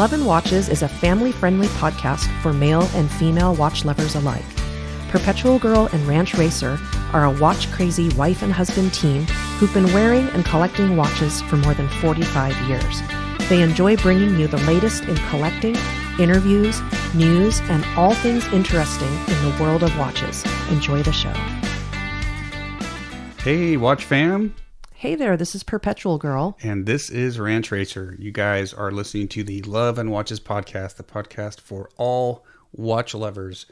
Love and Watches is a family-friendly podcast for male and female watch lovers alike. Perpetual Girl and Ranch Racer are a watch-crazy wife and husband team who've been wearing and collecting watches for more than 45 years. They enjoy bringing you the latest in collecting, interviews, news, and all things interesting in the world of watches. Enjoy the show. Hey, Watch fam. Hey there, this is Perpetual Girl. And this is Ranch Racer. You guys are listening to the Love and Watches podcast, the podcast for all watch lovers.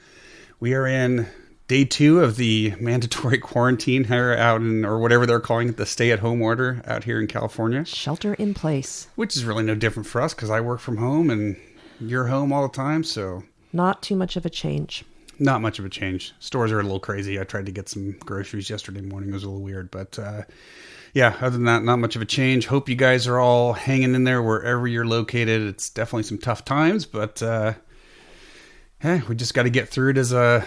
We are in day 2 of the mandatory quarantine here out in, or whatever they're calling it, the stay-at-home order out here in California. Shelter in place. Which is really no different for us because I work from home and you're home all the time, so... Not too much of a change. Not much of a change. Stores are a little crazy. I tried to get some groceries yesterday morning. It was a little weird, but... yeah, other than that, not much of a change. Hope you guys are all hanging in there wherever you're located. It's definitely some tough times, but we just got to get through it as a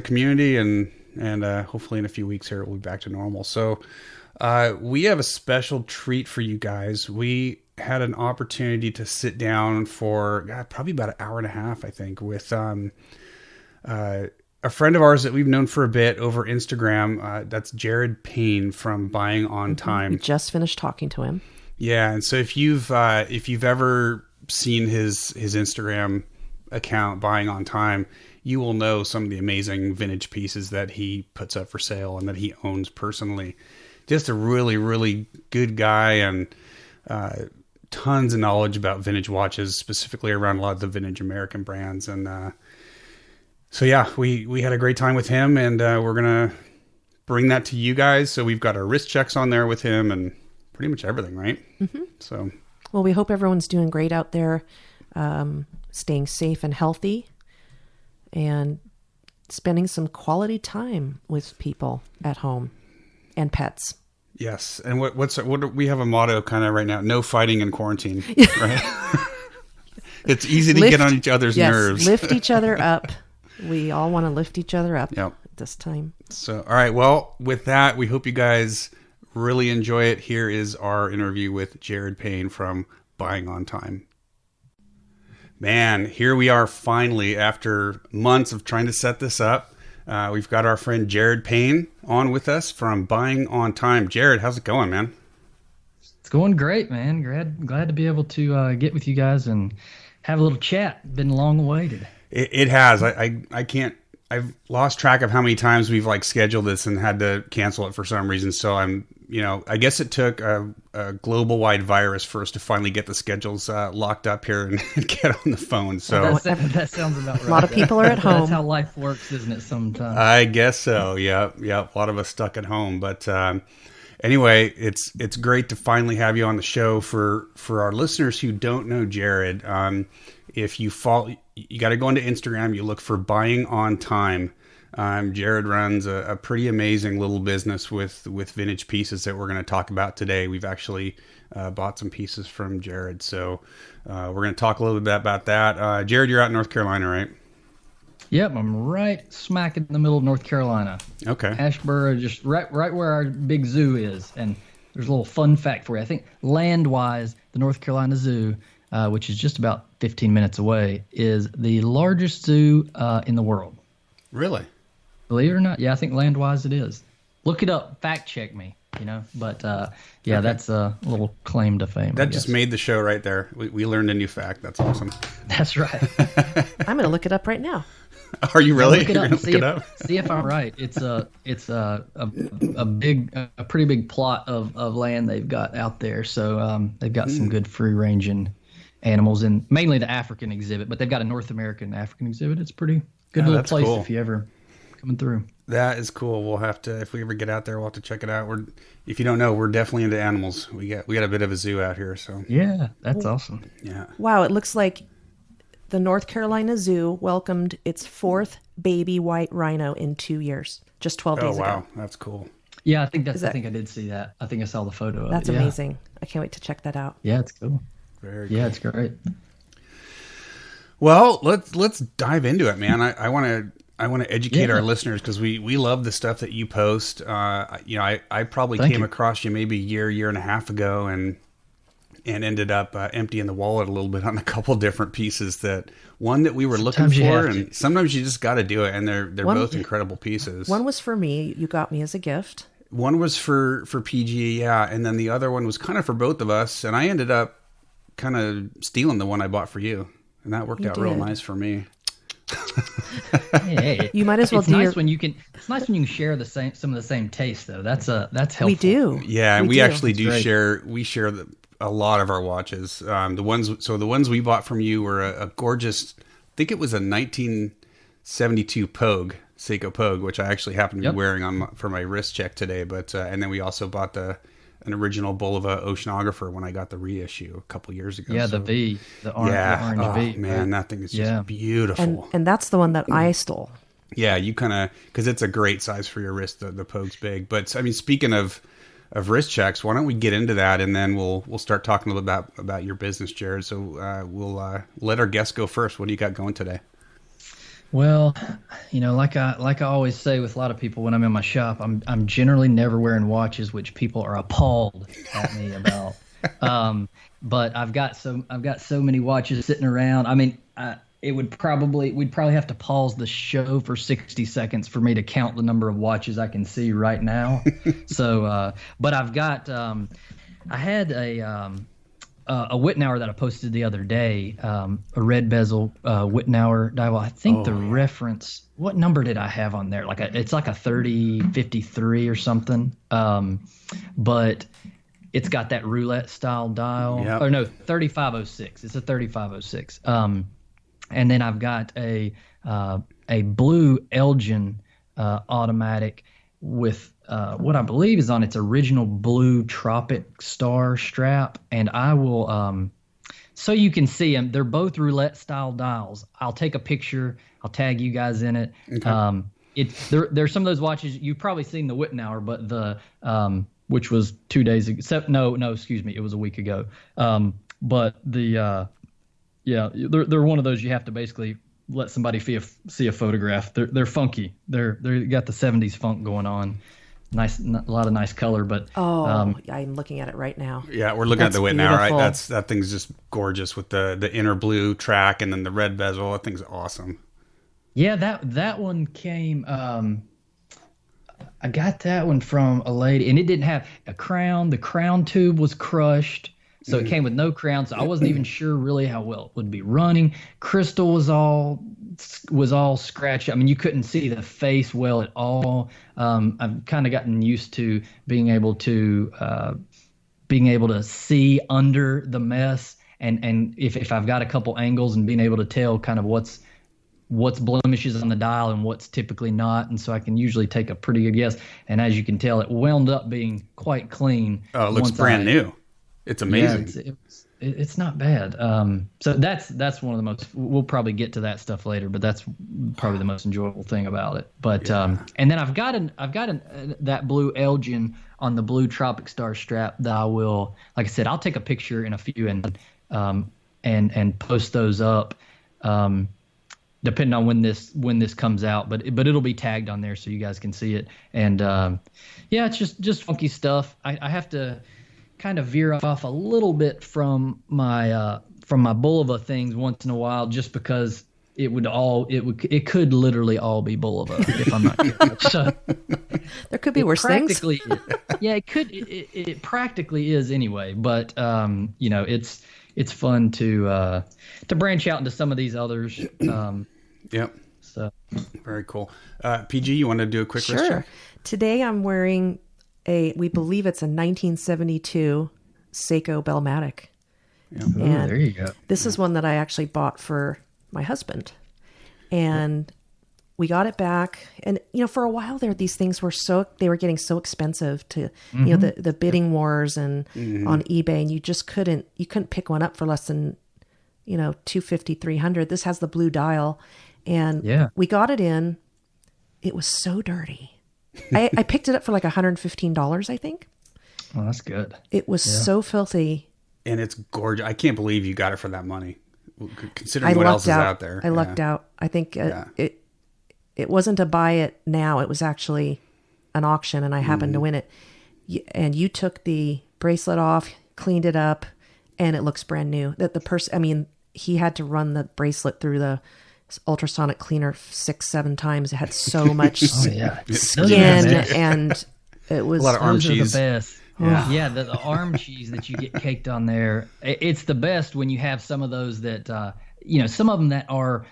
community, and hopefully in a few weeks here we'll be back to normal. So we have a special treat for you guys. We had an opportunity to sit down for probably about an hour and a half, I think, with a friend of ours that we've known for a bit over Instagram. That's Payne from Buying on Time. We just finished talking to him. Yeah, and so if you've ever seen his Instagram account, Buying on Time, you will know some of the amazing vintage pieces that he puts up for sale and that he owns personally. Just a really, really good guy, and tons of knowledge about vintage watches, specifically around a lot of the vintage American brands. And so yeah, we had a great time with him, and we're going to bring that to you guys. So we've got our wrist checks on there with him and pretty much everything, right? Mm-hmm. So, well, we hope everyone's doing great out there, staying safe and healthy, and spending some quality time with people at home and pets. Yes. And what we have a motto kind of right now: no fighting in quarantine, right? It's easy to get on each other's nerves. Lift each other up. We all want to lift each other up at this time. So, all right. Well, with that, we hope you guys really enjoy it. Here is our interview with Payne from Buying on Time. Man, here we are finally after months of trying to set this up. We've got our friend Payne on with us from Buying on Time. Jared, how's it going, man? It's going great, man. Glad to be able to get with you guys and have a little chat. Been long awaited. It has. I can't. I've lost track of how many times we've scheduled this and had to cancel it for some reason. So I guess it took a global wide virus for us to finally get the schedules locked up here and get on the phone. So that sounds about right. A lot of people are at home. That's how life works, isn't it? Sometimes. I guess so. Yeah. A lot of us stuck at home, but anyway, it's great to finally have you on the show. For our listeners who don't know Jared, if you follow, you got to go into Instagram. You look for Buying on Time. Jared runs a pretty amazing little business with vintage pieces that we're going to talk about today. We've actually bought some pieces from Jared, so we're going to talk a little bit about that. Jared, you're out in North Carolina, right? Yep, I'm right smack in the middle of North Carolina. Okay. Asheboro, just right where our big zoo is. And there's a little fun fact for you. I think land-wise, the North Carolina Zoo, which is just about 15 minutes away, is the largest zoo in the world. Really? Believe it or not, yeah, I think land-wise it is. Look it up, fact check me, But yeah, okay. That's a little claim to fame. That just made the show right there. We learned a new fact. That's awesome. That's right. I'm going to look it up right now. Are you really? Look it up. See if I'm right. It's a pretty big plot of land they've got out there. So they've got some good free-ranging animals, and mainly the African exhibit. But they've got a North American African exhibit. It's pretty good little place if you ever coming through. That is cool. We'll have to, if we ever get out there, we'll have to check it out. If you don't know, we're definitely into animals. We got a bit of a zoo out here. So yeah, that's awesome. Yeah. Wow, it looks like the North Carolina Zoo welcomed its 4th baby white rhino in 2 years, just 12 days ago. Oh, wow. That's cool. Yeah, I think I did see that. I think I saw the photo of it. That's amazing. I can't wait to check that out. Yeah, it's cool. Very cool. Yeah, it's great. Well, let's dive into it, man. I want to educate our listeners because we love the stuff that you post. I probably came across you maybe a year and a half ago, and and ended up emptying the wallet a little bit on a couple different pieces that we were Sometimes looking you for, have and sometimes you just got to do it. And they're both incredible pieces. One was for me. You got me as a gift. One was for PG, yeah, and then the other one was kind of for both of us. And I ended up kind of stealing the one I bought for you, and that worked out real nice for me. Hey, you might as well it's do. Nice when you can. It's nice when you can share some of the same taste, though. That's helpful. We do. Yeah, and we actually do great. share. We share a lot of our watches. The ones we bought from you were a gorgeous. I think it was a 1972 Pogue, Seiko Pogue, which I actually happen to be wearing for my wrist check today. But and then we also bought an original Bulova Oceanographer when I got the reissue a couple years ago. Yeah, the V, the orange V. Man, that thing is just beautiful. And that's the one that I stole. Yeah, you kind of, because it's a great size for your wrist. The Pogue's big. But I mean, speaking of wrist checks, why don't we get into that, and then we'll start talking a little about your business, Jared. So we'll let our guests go first. What do you got going today? Well, like I always say with a lot of people when I'm in my shop, I'm generally never wearing watches, which people are appalled at me about. But we've got so many watches sitting around. I mean, we'd probably have to pause the show for 60 seconds for me to count the number of watches I can see right now. So, but I've got I had a Wittenauer that I posted the other day, a red bezel Wittenauer dial. I think reference, what number did I have on there? It's like a 3053 or something. But it's got that roulette style dial. Yep. Or no, 3506. It's a 3506. And then I've got a blue Elgin automatic with what I believe is on its original blue Tropic Star strap, and I will so you can see them. They're both roulette style dials. I'll take a picture. I'll tag you guys in it. Okay. There's some of those watches you've probably seen the Wittenauer, but the which was 2 days ago. No, excuse me, it was a week ago. But the they're one of those you have to basically let somebody see a photograph. They're funky. They got the 70s funk going on. Nice, a lot of nice color, but I'm looking at it right now. Yeah, we're looking at the Wittenauer, right? That thing's just gorgeous with the inner blue track and then the red bezel. That thing's awesome. Yeah, that one came. I got that one from a lady, and it didn't have a crown. The crown tube was crushed. So it came with no crown, so I wasn't even sure really how well it would be running. Crystal was all scratched. I mean, you couldn't see the face well at all. I've kind of gotten used to being able to see under the mess, and if I've got a couple angles and being able to tell kind of what's blemishes on the dial and what's typically not, and so I can usually take a pretty good guess. And as you can tell, it wound up being quite clean. Oh, it looks brand new. It's amazing. Yeah, it's not bad. So that's one of the most. We'll probably get to that stuff later, but that's probably the most enjoyable thing about it. But and then I've got that blue Elgin on the blue Tropic Star strap that I will, like I said, I'll take a picture in a few and post those up, depending on when this comes out. But it'll be tagged on there so you guys can see it. And it's just funky stuff. I have to kind of veer off a little bit from my Bulova things once in a while, just because it could literally all be Bulova if I'm not careful. So there could be worse things. It practically is anyway. But it's fun to branch out into some of these others. Yep. So very cool. PG, you want to do a quick wrist check? Today I'm wearing we believe it's a 1972 Seiko Bellmatic. Yeah. And there you go. This is one that I actually bought for my husband. And we got it back. And, for a while there, these things were getting so expensive to, the bidding wars and on eBay, and you couldn't pick one up for less than, $250, $300. This has the blue dial. And we got it in. It was so dirty. I picked it up for like $115, I think. Oh, that's good. It was so filthy. And it's gorgeous. I can't believe you got it for that money, considering what else is out there. I lucked out. I think it wasn't a buy it now. It was actually an auction, and I happened to win it. And you took the bracelet off, cleaned it up, and it looks brand new. That the person, I mean, he had to run the bracelet through the ultrasonic cleaner 6-7 times. It had so much skin, and it was a lot of arm cheese. The best. Yeah, the arm cheese that you get caked on there. It's the best when you have some of those that some of them that are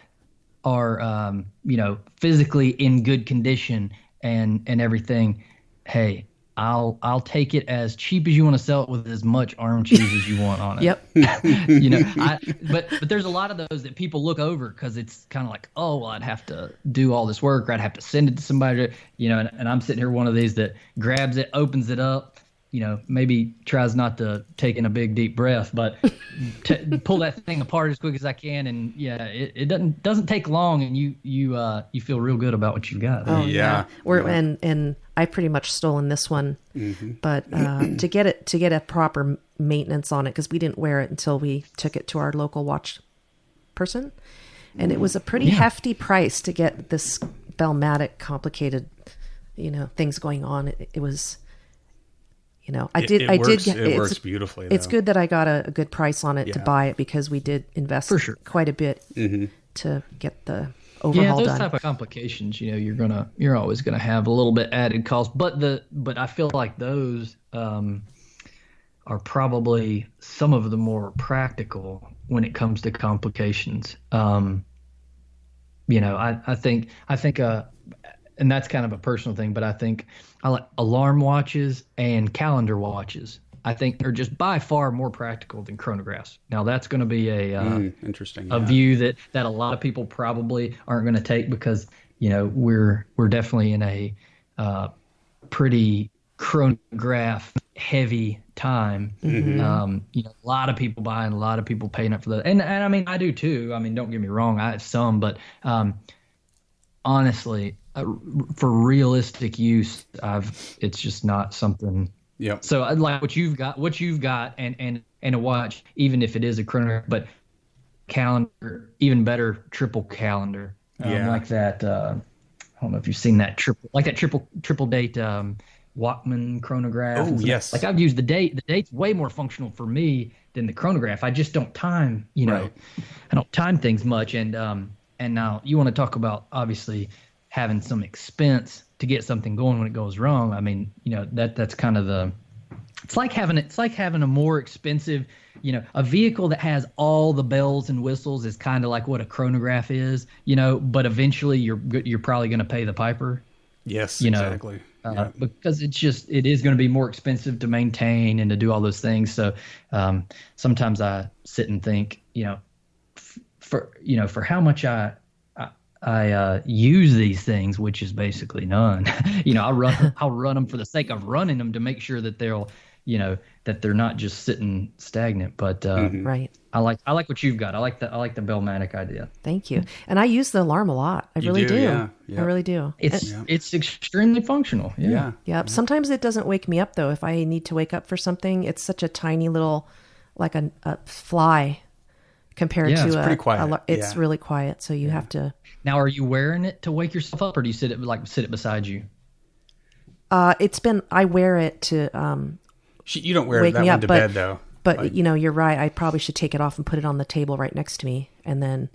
physically in good condition and everything. Hey, I'll take it as cheap as you want to sell it with as much arm cheese as you want on it. Yep. But there's a lot of those that people look over because it's kind of like, oh, well, I'd have to do all this work, or I'd have to send it to somebody, and I'm sitting here one of these that grabs it, opens it up, maybe tries not to take in a big deep breath, but pull that thing apart as quick as I can, and it doesn't take long, and you feel real good about what you've got. Oh yeah. And I pretty much stolen this one, but to get a proper maintenance on it, because we didn't wear it until we took it to our local watch person, and it was a pretty hefty price to get this Bellmatic complicated, things going on. It was. It works beautifully, though. It's good that I got a good price on it to buy it, because we did invest quite a bit to get the overhaul done. Those type of complications, you're always gonna have a little bit added cost, but I feel like those are probably some of the more practical when it comes to complications. I think and that's kind of a personal thing, but I think I like alarm watches and calendar watches. I think they're just by far more practical than chronographs. Now that's going to be interesting view that a lot of people probably aren't going to take, because we're definitely in a pretty chronograph heavy time. A lot of people buying, a lot of people paying up for that, and I mean I do too. I mean, don't get me wrong, I have some, but honestly, for realistic use, it's just not something. Yep. So I like what you've got, and a watch, even if it is a chronograph, but calendar, even better, triple calendar. Like that. I don't know if you've seen that triple date Walkman chronograph. Oh yes. Like I've used the date. The date's way more functional for me than the chronograph. I just don't time. I don't time things much, and now you want to talk about obviously having some expense to get something going when it goes wrong. I mean, that's kind of it's like having a more expensive, a vehicle that has all the bells and whistles is kind of like what a chronograph is, but eventually you're probably going to pay the piper. Yes, exactly. Because it is going to be more expensive to maintain and to do all those things. So sometimes I sit and think, for how much I use these things, which is basically none. I'll run them for the sake of running them to make sure that that they're not just sitting stagnant. But right. I like what you've got. I like the Bellmatic idea. Thank you. And I use the alarm a lot. I really do. Yeah. I really do. It's extremely functional. Yeah. Sometimes it doesn't wake me up though. If I need to wake up for something, it's such a tiny little, like a fly compared to it's pretty quiet. It's really quiet. So you have to. Now, are you wearing it to wake yourself up, or do you sit it beside you? I wear it to you don't wear that one to bed though. But you're right. I probably should take it off and put it on the table right next to me, and then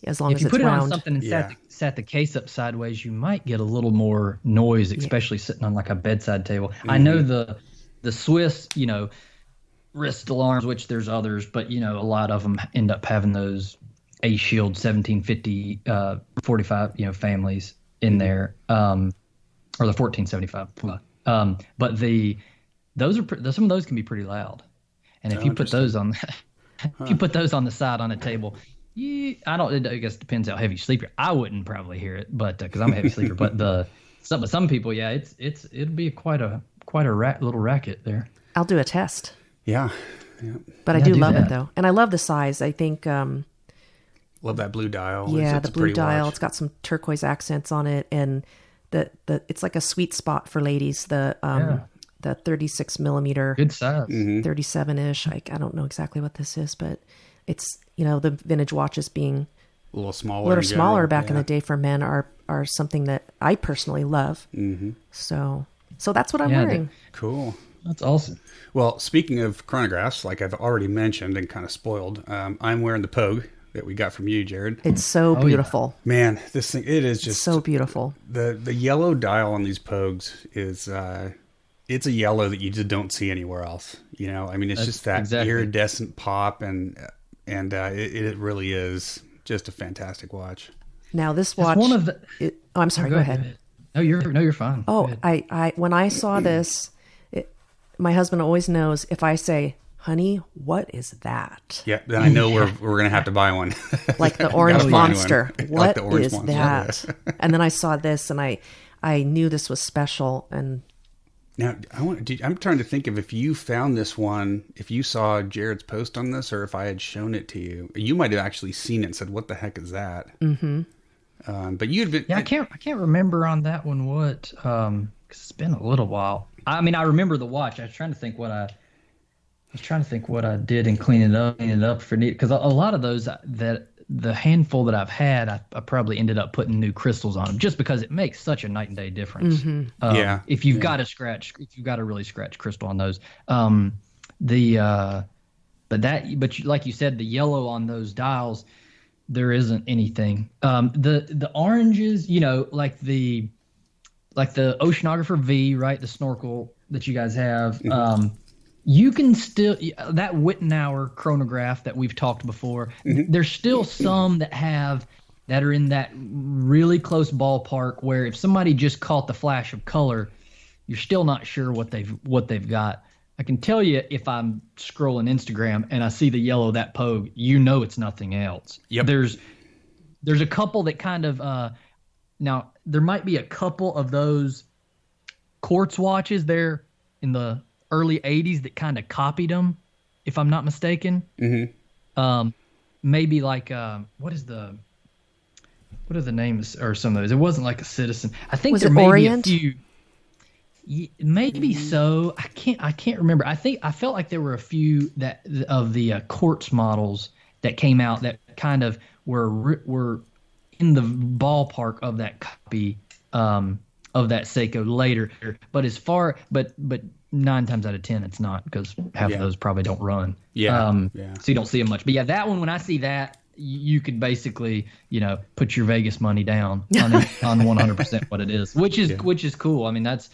as long as it's round. If you put it on something and sat the case up sideways, you might get a little more noise, especially sitting on like a bedside table. I know the Swiss, wrist alarms, which there's others, but a lot of them end up having those A-Shield 1750 45 families in there, or the 1475. But some of those can be pretty loud, and if you put those on if you put those on the side on a table, I guess it depends how heavy you sleep. I wouldn't probably hear it, but because I'm a heavy sleeper. But some people, it'd be quite a little racket there. I'll do a test. Yeah. But I do love it though, and I love the size. I think. Love that blue dial. Yeah, the blue dial. Watch. It's got some turquoise accents on it, and the it's like a sweet spot for ladies. The 36 millimeter, good size, 37-ish. I don't know exactly what this is, but it's the vintage watches being a little smaller back in the day for men are something that I personally love. So that's what I'm wearing. Cool. That's awesome. Well, speaking of chronographs, like I've already mentioned and kind of spoiled, I'm wearing the Pogue that we got from you, Jared. It's so beautiful. Yeah. Man, this thing, it is just so beautiful. The yellow dial on these Pogues is, it's a yellow that you just don't see anywhere else. You know, I mean, it's just that iridescent pop, and it really is just a fantastic watch. Now this watch, I'm sorry. Go ahead. No, you're fine. Oh, I when I saw this, my husband always knows if I say, "Honey, what is that?" Yeah, then I know we're gonna have to buy one. Like the orange monster. What is monster. that? And then I saw this, and I knew this was special. And now I'm trying to think of if you found this one, if you saw Jared's post on this, or if I had shown it to you. You might have actually seen it and said, "What the heck is that?" Mm-hmm. But you'd been. Yeah, I can't remember on that one what. 'Cause it's been a little while. I mean, I remember the watch. I was trying to think what I did in cleaning it up for neat. Because a lot of those that the handful that I've had, I probably ended up putting new crystals on them just because it makes such a night and day difference. Yeah. If you've got a really scratch crystal on those, but like you said, the yellow on those dials, there isn't anything. The oranges, you know, like the Oceanographer V, right? The snorkel that you guys have. You can still, that Wittenauer chronograph that we've talked before, there's still some that are in that really close ballpark where if somebody just caught the flash of color, you're still not sure what they've got. I can tell you if I'm scrolling Instagram and I see the yellow, that Pogue, you know it's nothing else. Yep. There's a couple that kind of, now there might be a couple of those quartz watches there in the early 80s that kind of copied them, if I'm not mistaken. Maybe like what are the names or some of those? It wasn't like a Citizen. I think was there it may Orient? be a few. Maybe so. I can't remember. I felt like there were a few that of the quartz models that came out that kind of were in the ballpark of that copy of that Seiko later. But 9 times out of 10 it's not, because half of those probably don't run. So you don't see them much. But yeah, that one, when I see that, you could basically, you know, put your Vegas money down on 100% what it is, which is cool. I mean, that's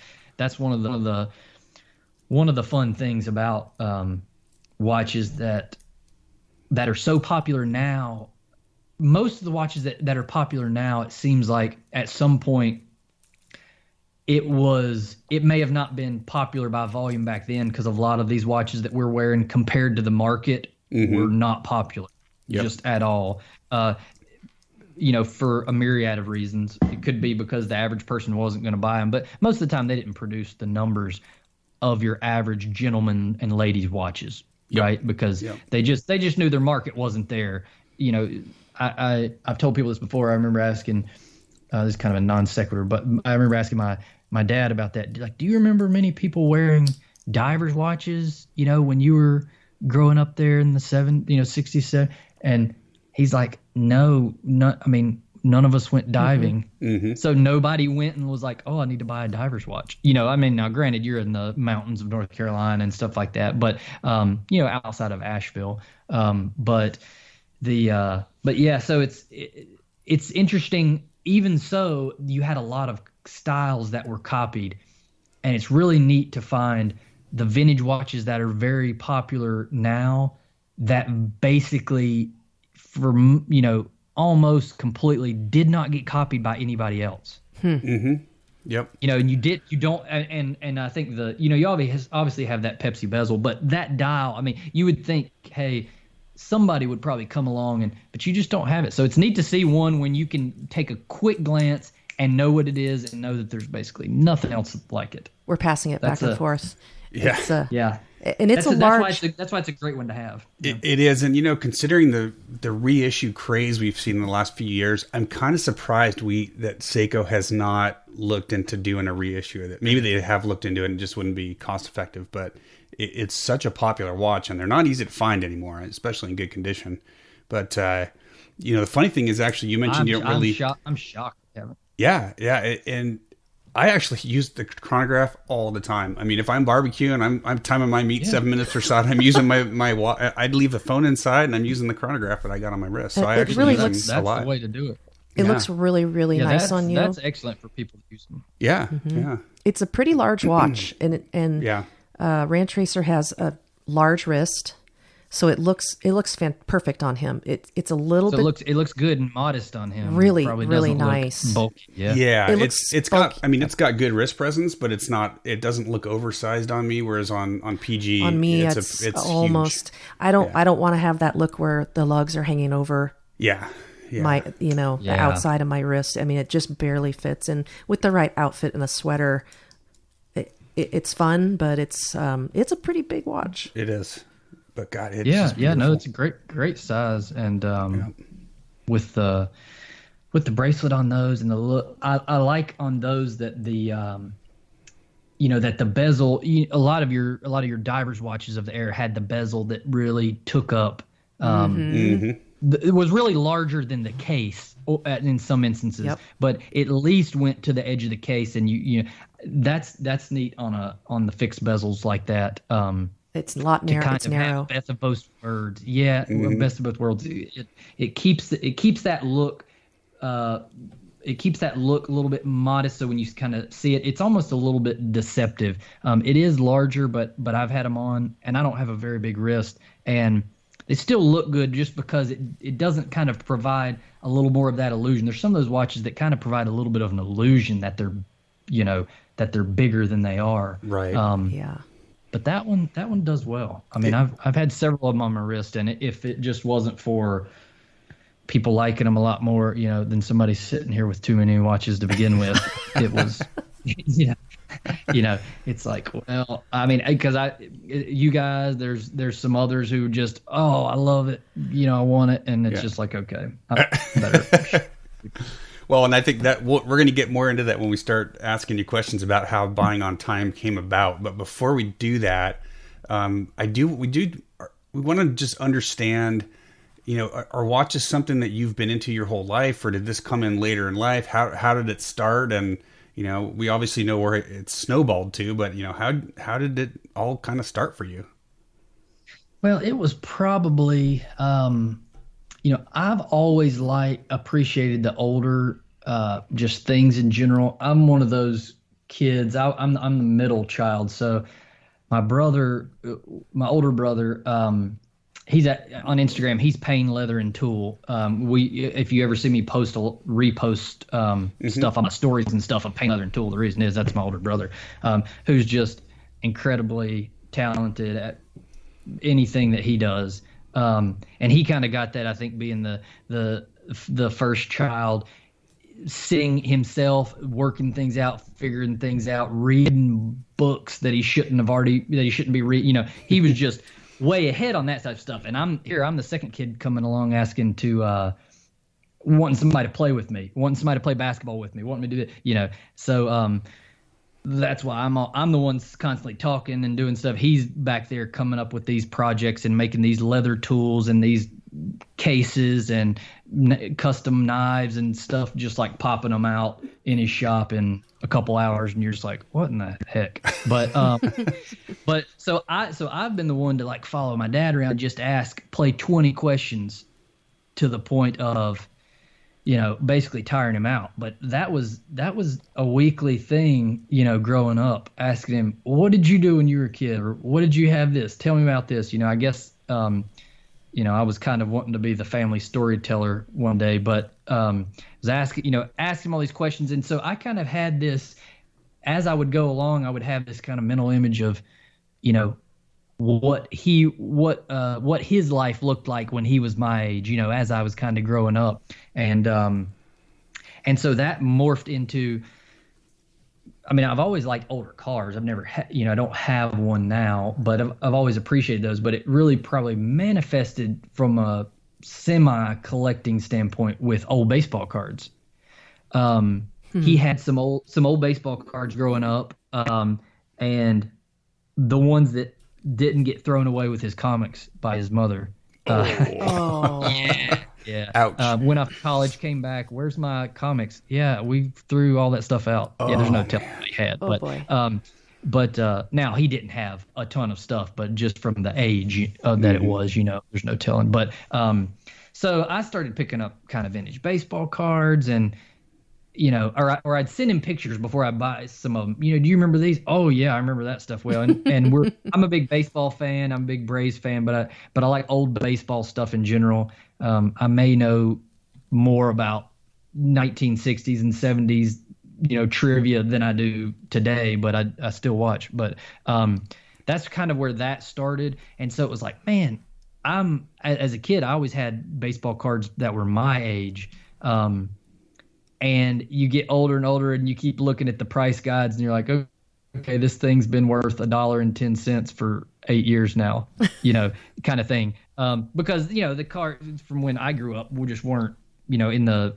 one of the fun things about watches that are so popular now. Most of the watches that are popular now, it seems like at some point it may have not been popular by volume back then, because a lot of these watches that we're wearing compared to the market were not popular just at all. You know, for a myriad of reasons. It could be because the average person wasn't going to buy them, but most of the time they didn't produce the numbers of your average gentleman and ladies watches, right? Because they just knew their market wasn't there. You know, I've told people this before. I remember asking, this is kind of a non sequitur, but I remember asking my dad about that. Like, do you remember many people wearing divers watches, you know, when you were growing up there in the 67? And he's like, no, I mean, none of us went diving. So nobody went and was like, oh, I need to buy a diver's watch. You know, I mean, now granted, you're in the mountains of North Carolina and stuff like that, but, you know, outside of Asheville. But yeah, so it's interesting. Even so, you had a lot of styles that were copied, and it's really neat to find the vintage watches that are very popular now that basically, for, you know, almost completely did not get copied by anybody else. Yep. You know, and you don't, and I think you obviously have that Pepsi bezel, but that dial, I mean, you would think, hey, somebody would probably come along, but you just don't have it. So it's neat to see one when you can take a quick glance and know what it is and know that there's basically nothing else like it. We're passing it back and forth. Yeah. And it's large. That's why it's a great one to have. It is. And, you know, considering the reissue craze we've seen in the last few years, I'm kind of surprised that Seiko has not looked into doing a reissue of it. Maybe they have looked into it and just wouldn't be cost effective, but it's such a popular watch and they're not easy to find anymore, especially in good condition. But, you know, the funny thing is actually you mentioned you don't really... I'm shocked, Kevin. Yeah. And I actually use the chronograph all the time. I mean, if I'm barbecuing, I'm timing my meat 7 minutes or so, I'm using I'd leave the phone inside and I'm using the chronograph that I got on my wrist. So I actually really use them a lot. That's the way to do it. It looks really, really nice on you. That's excellent for people to use them. Yeah, yeah. It's a pretty large watch, and Ranch Racer has a large wrist, so it looks perfect on him. It's a little bit. It looks good and modest on him. Really, Probably really doesn't look nice. bulky. Yeah, Yeah, It it's got. I mean, it's got good wrist presence, but it's not. It doesn't look oversized on me. Whereas on PG, On me, it's almost. huge. I don't want to have that look where the lugs are hanging over. Yeah. Yeah. My, the outside of my wrist. I mean, it just barely fits. And with the right outfit and a sweater, it's fun, but it's a pretty big watch. It is, but God, it's it's a great size, and with the bracelet on those and the look, I like on those that the that the bezel. A lot of your divers watches of the era had the bezel that really took up. It was really larger than the case in some instances, but it at least went to the edge of the case, and that's neat on the fixed bezels like that. It's a lot narrow. It's narrow. Best of both worlds. Yeah, best of both worlds. It keeps that look. It keeps that look a little bit modest, so when you kind of see it, it's almost a little bit deceptive. It is larger, but I've had them on, and I don't have a very big wrist, and they still look good just because it doesn't kind of provide a little more of that illusion. There's some of those watches that kind of provide a little bit of an illusion that they're, that they're bigger than they are. Right. But that one does well. I mean, I've had several of them on my wrist, and if it just wasn't for people liking them a lot more, than somebody sitting here with too many watches to begin with, it was, it's like, well, I mean, because you guys, there's some others who just, I love it, I want it, and it's just like, okay, I better. Well, and I think that we're going to get more into that when we start asking you questions about how buying on time came about. But before we do that, we want to just understand, are watches something that you've been into your whole life, or did this come in later in life? How did it start? And we obviously know where it snowballed to, but how did it all kind of start for you? Well, it was probably, I've always appreciated the older, just things in general. I'm one of those kids. I'm the middle child, so my older brother, he's on Instagram. He's Payne Leather and Tool. If you ever see me repost stuff on my stories and stuff of Payne Leather and Tool, the reason is that's my older brother, who's just incredibly talented at anything that he does. And he kind of got that, I think, being the first child, sitting himself, working things out, figuring things out, reading books that he shouldn't be reading. He was just way ahead on that type of stuff. And I'm the second kid coming along asking to wanting somebody to play with me, wanting somebody to play basketball with me, wanting me to do it, So that's why I'm the one constantly talking and doing stuff. He's back there coming up with these projects and making these leather tools and these cases and custom knives and stuff, just like popping them out in his shop in a couple hours, and you're just like, what in the heck? But so I've been the one to follow my dad around, just play 20 questions to the point of basically tiring him out. But that was a weekly thing, growing up, asking him, what did you do when you were a kid? Or what did you have this? Tell me about this. I guess, I was kind of wanting to be the family storyteller one day, but was asking him all these questions. And so I kind of had this, as I would go along, I would have this kind of mental image of, what his life looked like when he was my age, as I was kind of growing up. And so that morphed into, I've always liked older cars. I've never I don't have one now, but I've always appreciated those, but it really probably manifested from a semi-collecting standpoint with old baseball cards. He had some old baseball cards growing up, and the ones that didn't get thrown away with his comics by his mother. Yeah. Yeah. Ouch. Went off to college, came back. Where's my comics? Yeah, we threw all that stuff out. Yeah, there's no telling what he had. Oh, boy. But now he didn't have a ton of stuff, but just from the age that it was, there's no telling. But so I started picking up kind of vintage baseball cards and, or I'd send him pictures before I buy some of them. Do you remember these? Oh yeah, I remember that stuff well. And I'm a big baseball fan. I'm a big Braves fan, but I like old baseball stuff in general. I may know more about 1960s and 70s, trivia than I do today, but I still watch. But that's kind of where that started. And so it was like, man, as a kid, I always had baseball cards that were my age. And you get older and older and you keep looking at the price guides and you're like, okay, this thing's been worth $1.10 for 8 years now, kind of thing. Because, the cards from when I grew up weren't, in the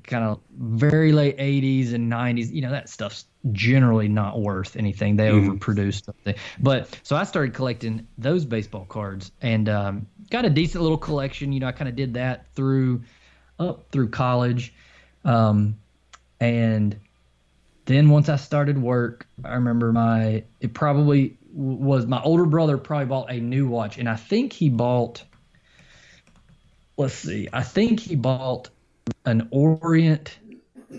kind of very late 80s and 90s, that stuff's generally not worth anything. They overproduce something. But so I started collecting those baseball cards and got a decent little collection. I kind of did that up through college. And then once I started work, I remember it probably was my older brother probably bought a new watch. And I think he bought, an Orient.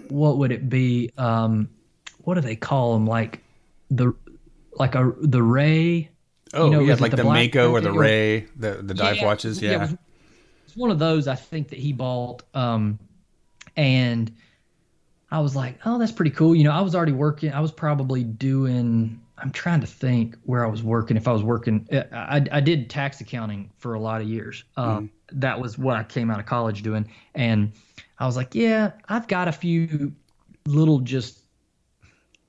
What would it be? What do they call them? Like the Ray. Oh, like the Mako or the Ray, the dive watches. Yeah. It's one of those I think that he bought. And I was like, oh, that's pretty cool. I was already working. I was probably doing, I'm trying to think where I was working. If I was working, I did tax accounting for a lot of years. That was what I came out of college doing. And I was like, yeah, I've got a few little just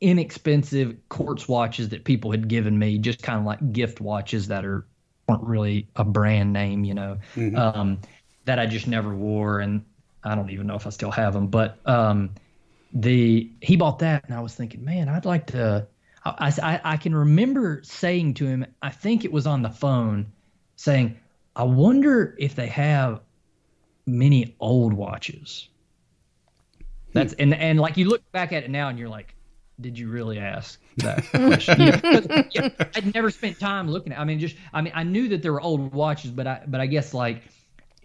inexpensive quartz watches that people had given me, just kind of like gift watches that weren't really a brand name, that I just never wore. And I don't even know if I still have them, but he bought that. And I was thinking, man, I'd like to, I can remember saying to him, I think it was on the phone, saying, I wonder if they have many old watches. That's and like you look back at it now and you're like, did you really ask that question? I'd never spent time looking at. I knew that there were old watches, but I guess like,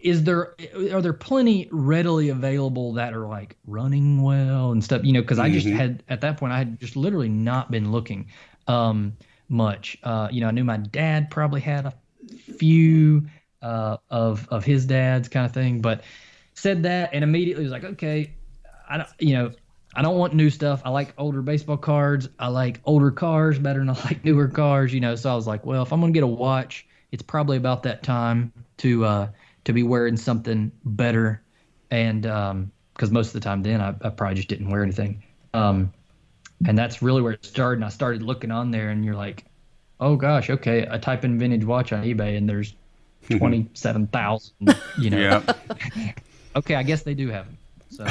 are there plenty readily available that are like running well and stuff? Because I just had at that point I had just literally not been looking much. I knew my dad probably had a few of his dad's kind of thing, but said that and immediately was like, okay, I don't want new stuff. I like older baseball cards. I like older cars better than I like newer cars, So I was like, well, if I'm going to get a watch, it's probably about that time to be wearing something better. And because most of the time then I probably just didn't wear anything. And that's really where it started. And I started looking on there and you're like, oh gosh, okay. I type in vintage watch on eBay and there's 27,000, Yeah. Okay, I guess they do have them. So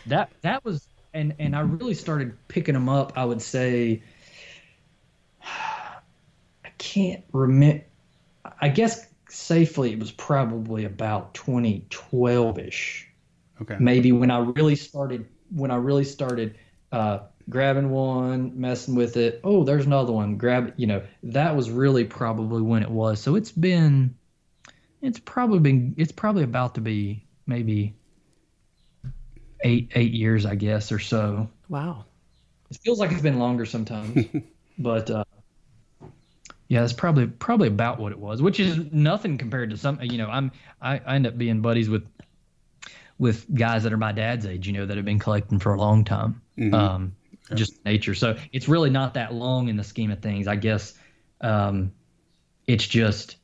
that was, and I really started picking them up. I would say, I can't remember. I guess safely it was probably about 2012-ish. Okay. Maybe when I really started grabbing one, messing with it. Oh, there's another one. Grab it. That was really probably when it was. So it's probably about to be maybe eight years, I guess, or so. Wow. It feels like it's been longer sometimes, but yeah, it's probably about what it was, which is nothing compared to some. I end up being buddies with guys that are my dad's age, that have been collecting for a long time. Just nature. So it's really not that long in the scheme of things. I guess it's just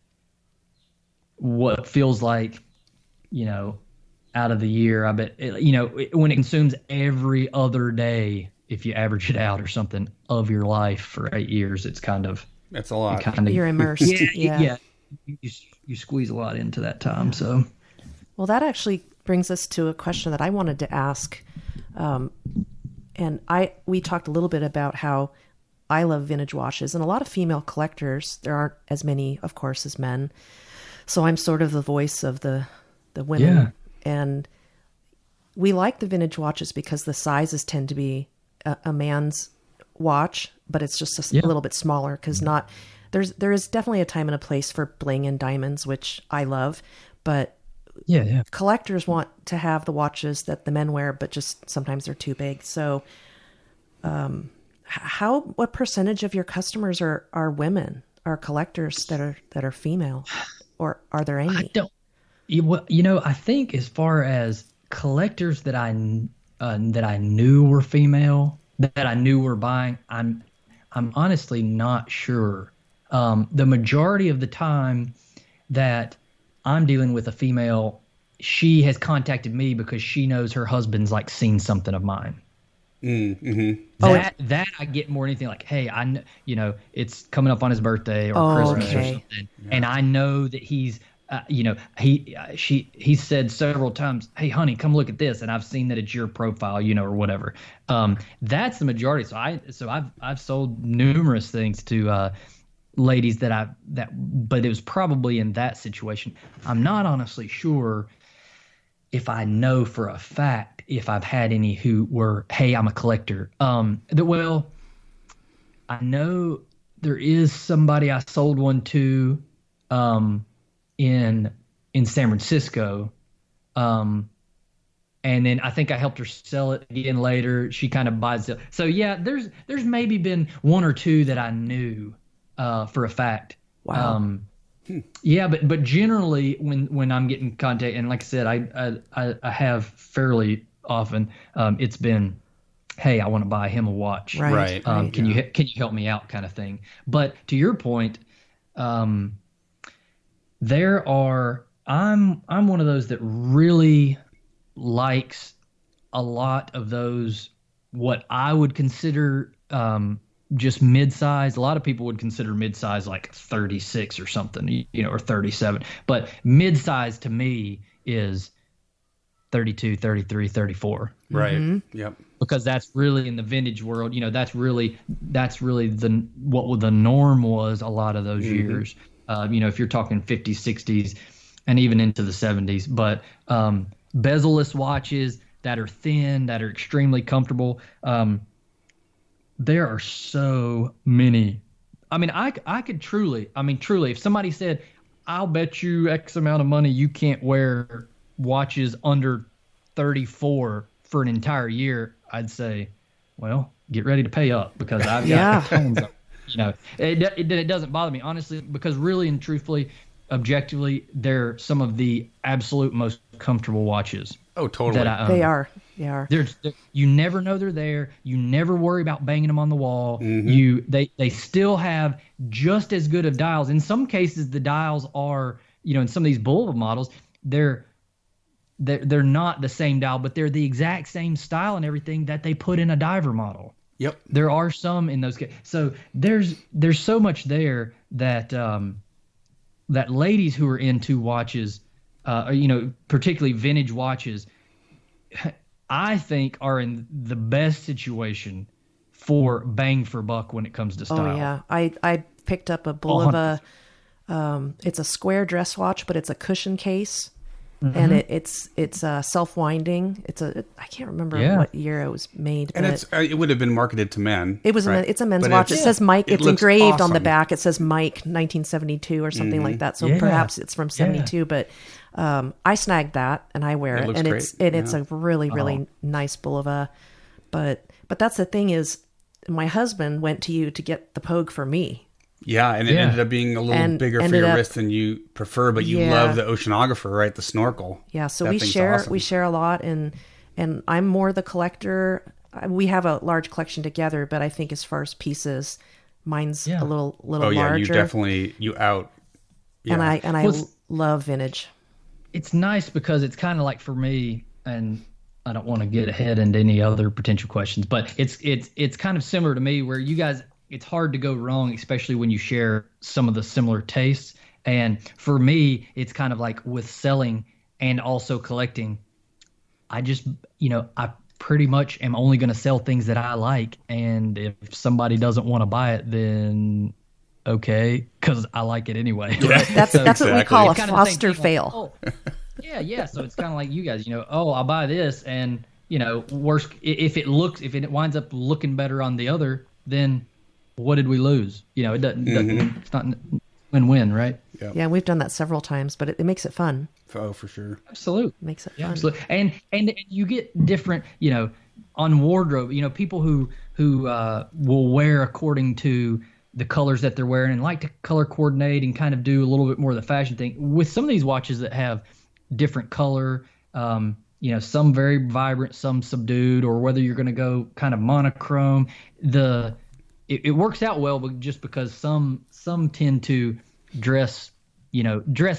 what feels like, out of the year. I bet, when it consumes every other day, if you average it out or something of your life for 8 years, it's kind of, that's a lot. You're immersed. Yeah. You squeeze a lot into that time. So, well, that actually brings us to a question that I wanted to ask. And we talked a little bit about how I love vintage watches, and a lot of female collectors, there aren't as many, of course, as men, So I'm sort of the voice of the women, and we like the vintage watches because the sizes tend to be a man's watch, but it's just a little bit smaller because there is definitely a time and a place for bling and diamonds, which I love, but collectors want to have the watches that the men wear, but just sometimes they're too big. So, what percentage of your customers are women, are collectors that are female, or are there any? I don't. I think as far as collectors that I knew were female, that I knew were buying, I'm honestly not sure. The majority of the time that I'm dealing with a female, she has contacted me because she knows her husband's like seen something of mine. Mm-hmm. That I get more than anything, like, hey, it's coming up on his birthday or Christmas or something, and I know that he's, he said several times, hey, honey, come look at this, and I've seen that it's your profile, or whatever. That's the majority. So I've sold numerous things to ladies but it was probably in that situation. I'm not honestly sure if I know for a fact if I've had any who were, hey, I'm a collector. I know there is somebody I sold one to in San Francisco. And then I think I helped her sell it again later. She kind of buys it. So yeah, there's maybe been one or two that I knew for a fact. Wow. Yeah, but generally when I'm getting contact, and like I said, I have fairly often, it's been, hey, I want to buy him a watch. Right. Can you help me out, kind of thing. But to your point, I'm one of those that really likes a lot of those, what I would consider just mid-size. A lot of people would consider mid-size like 36 or something, or 37. But mid-size to me is 32, 33, 34. Right. Mm-hmm. Yep. Because that's really in the vintage world, that's really what the norm was a lot of those years. If you're talking 50s, 60s, and even into the 70s. But bezel-less watches that are thin, that are extremely comfortable. There are so many. I mean, I could truly, if somebody said, I'll bet you X amount of money you can't wear watches under 34 for an entire year, I'd say, well, get ready to pay up, because I've got tons of, it doesn't bother me, honestly, because really and truthfully, objectively, they're some of the absolute most comfortable watches. Oh, totally. That I own. They are. You never know they're there. You never worry about banging them on the wall. Mm-hmm. They still have just as good of dials. In some cases, the dials are, in some of these Bulova models, they're not the same dial, but they're the exact same style and everything that they put in a diver model. Yep. There are some in those cases. So there's so much there that that ladies who are into watches, particularly vintage watches, I think are in the best situation for bang for buck when it comes to style. Oh yeah, I picked up a Bulova. It's a square dress watch, but it's a cushion case, and it's self-winding. I can't remember what year it was made, and but it would have been marketed to men. It was it's a men's But watch. It says Mike. It's engraved on the awesome. back. It says Mike 1972 or something like that. So perhaps it's from 72, but. I snagged that and I wear it, and it's a really nice Bulova, but that's the thing is, my husband went to you to get the Pogue for me. Yeah, and it ended up being a little bigger for your wrist than you prefer, but you love the oceanographer, right? The snorkel. Yeah, so we share a lot, and I'm more the collector. We have a large collection together, but I think as far as pieces, mine's a little larger. And I love vintage. It's nice because it's kind of like, for me, and I don't want to get ahead into any other potential questions, but it's kind of similar to me, where you guys, it's hard to go wrong, especially when you share some of the similar tastes. And for me, it's kind of like with selling and also collecting, I just, I pretty much am only going to sell things that I like. And if somebody doesn't want to buy it, then okay, because I like it anyway. Yeah. Right? That's what we call a It's kind of the same foster thing, fail. like, oh, yeah. So it's kind of like you guys, I'll buy this, and worst if it winds up looking better on the other, then what did we lose? It doesn't. It's not win-win, right? Yeah, we've done that several times, but it makes it fun. Oh, for sure. Absolutely. Makes it fun. Yeah, absolutely. And you get different, on wardrobe, people who will wear according to the colors that they're wearing and like to color coordinate and kind of do a little bit more of the fashion thing. With some of these watches that have different color, some very vibrant, some subdued, or whether you're going to go kind of monochrome, it works out well, but just because some tend to dress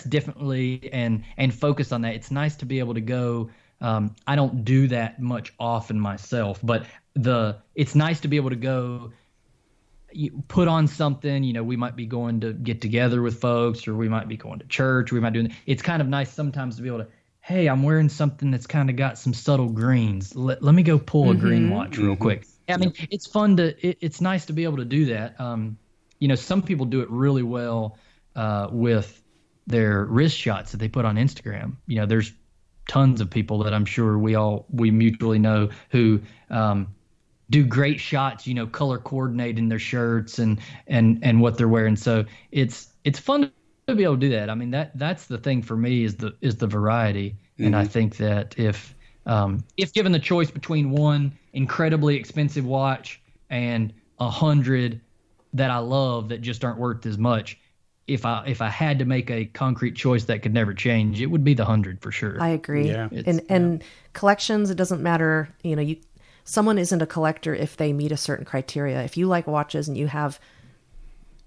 differently and focus on that. It's nice to be able to go. I don't do that much often myself, but it's nice to be able to go. You put on something, we might be going to get together with folks, or we might be going to church, or we might do. It's kind of nice sometimes to be able to, hey, I'm wearing something that's kind of got some subtle greens. Let me go pull a green watch real quick. I mean, it's fun it's nice to be able to do that. Some people do it really well with their wrist shots that they put on Instagram. There's tons of people that I'm sure we mutually know who do great shots, color coordinating their shirts and what they're wearing. So it's fun to be able to do that. I mean, that's the thing for me is the variety. And I think that if given the choice between one incredibly expensive watch and 100 that I love that just aren't worth as much, if I had to make a concrete choice that could never change, it would be the 100 for sure. I agree. Yeah. And collections, it doesn't matter. Someone isn't a collector if they meet a certain criteria. If you like watches and you have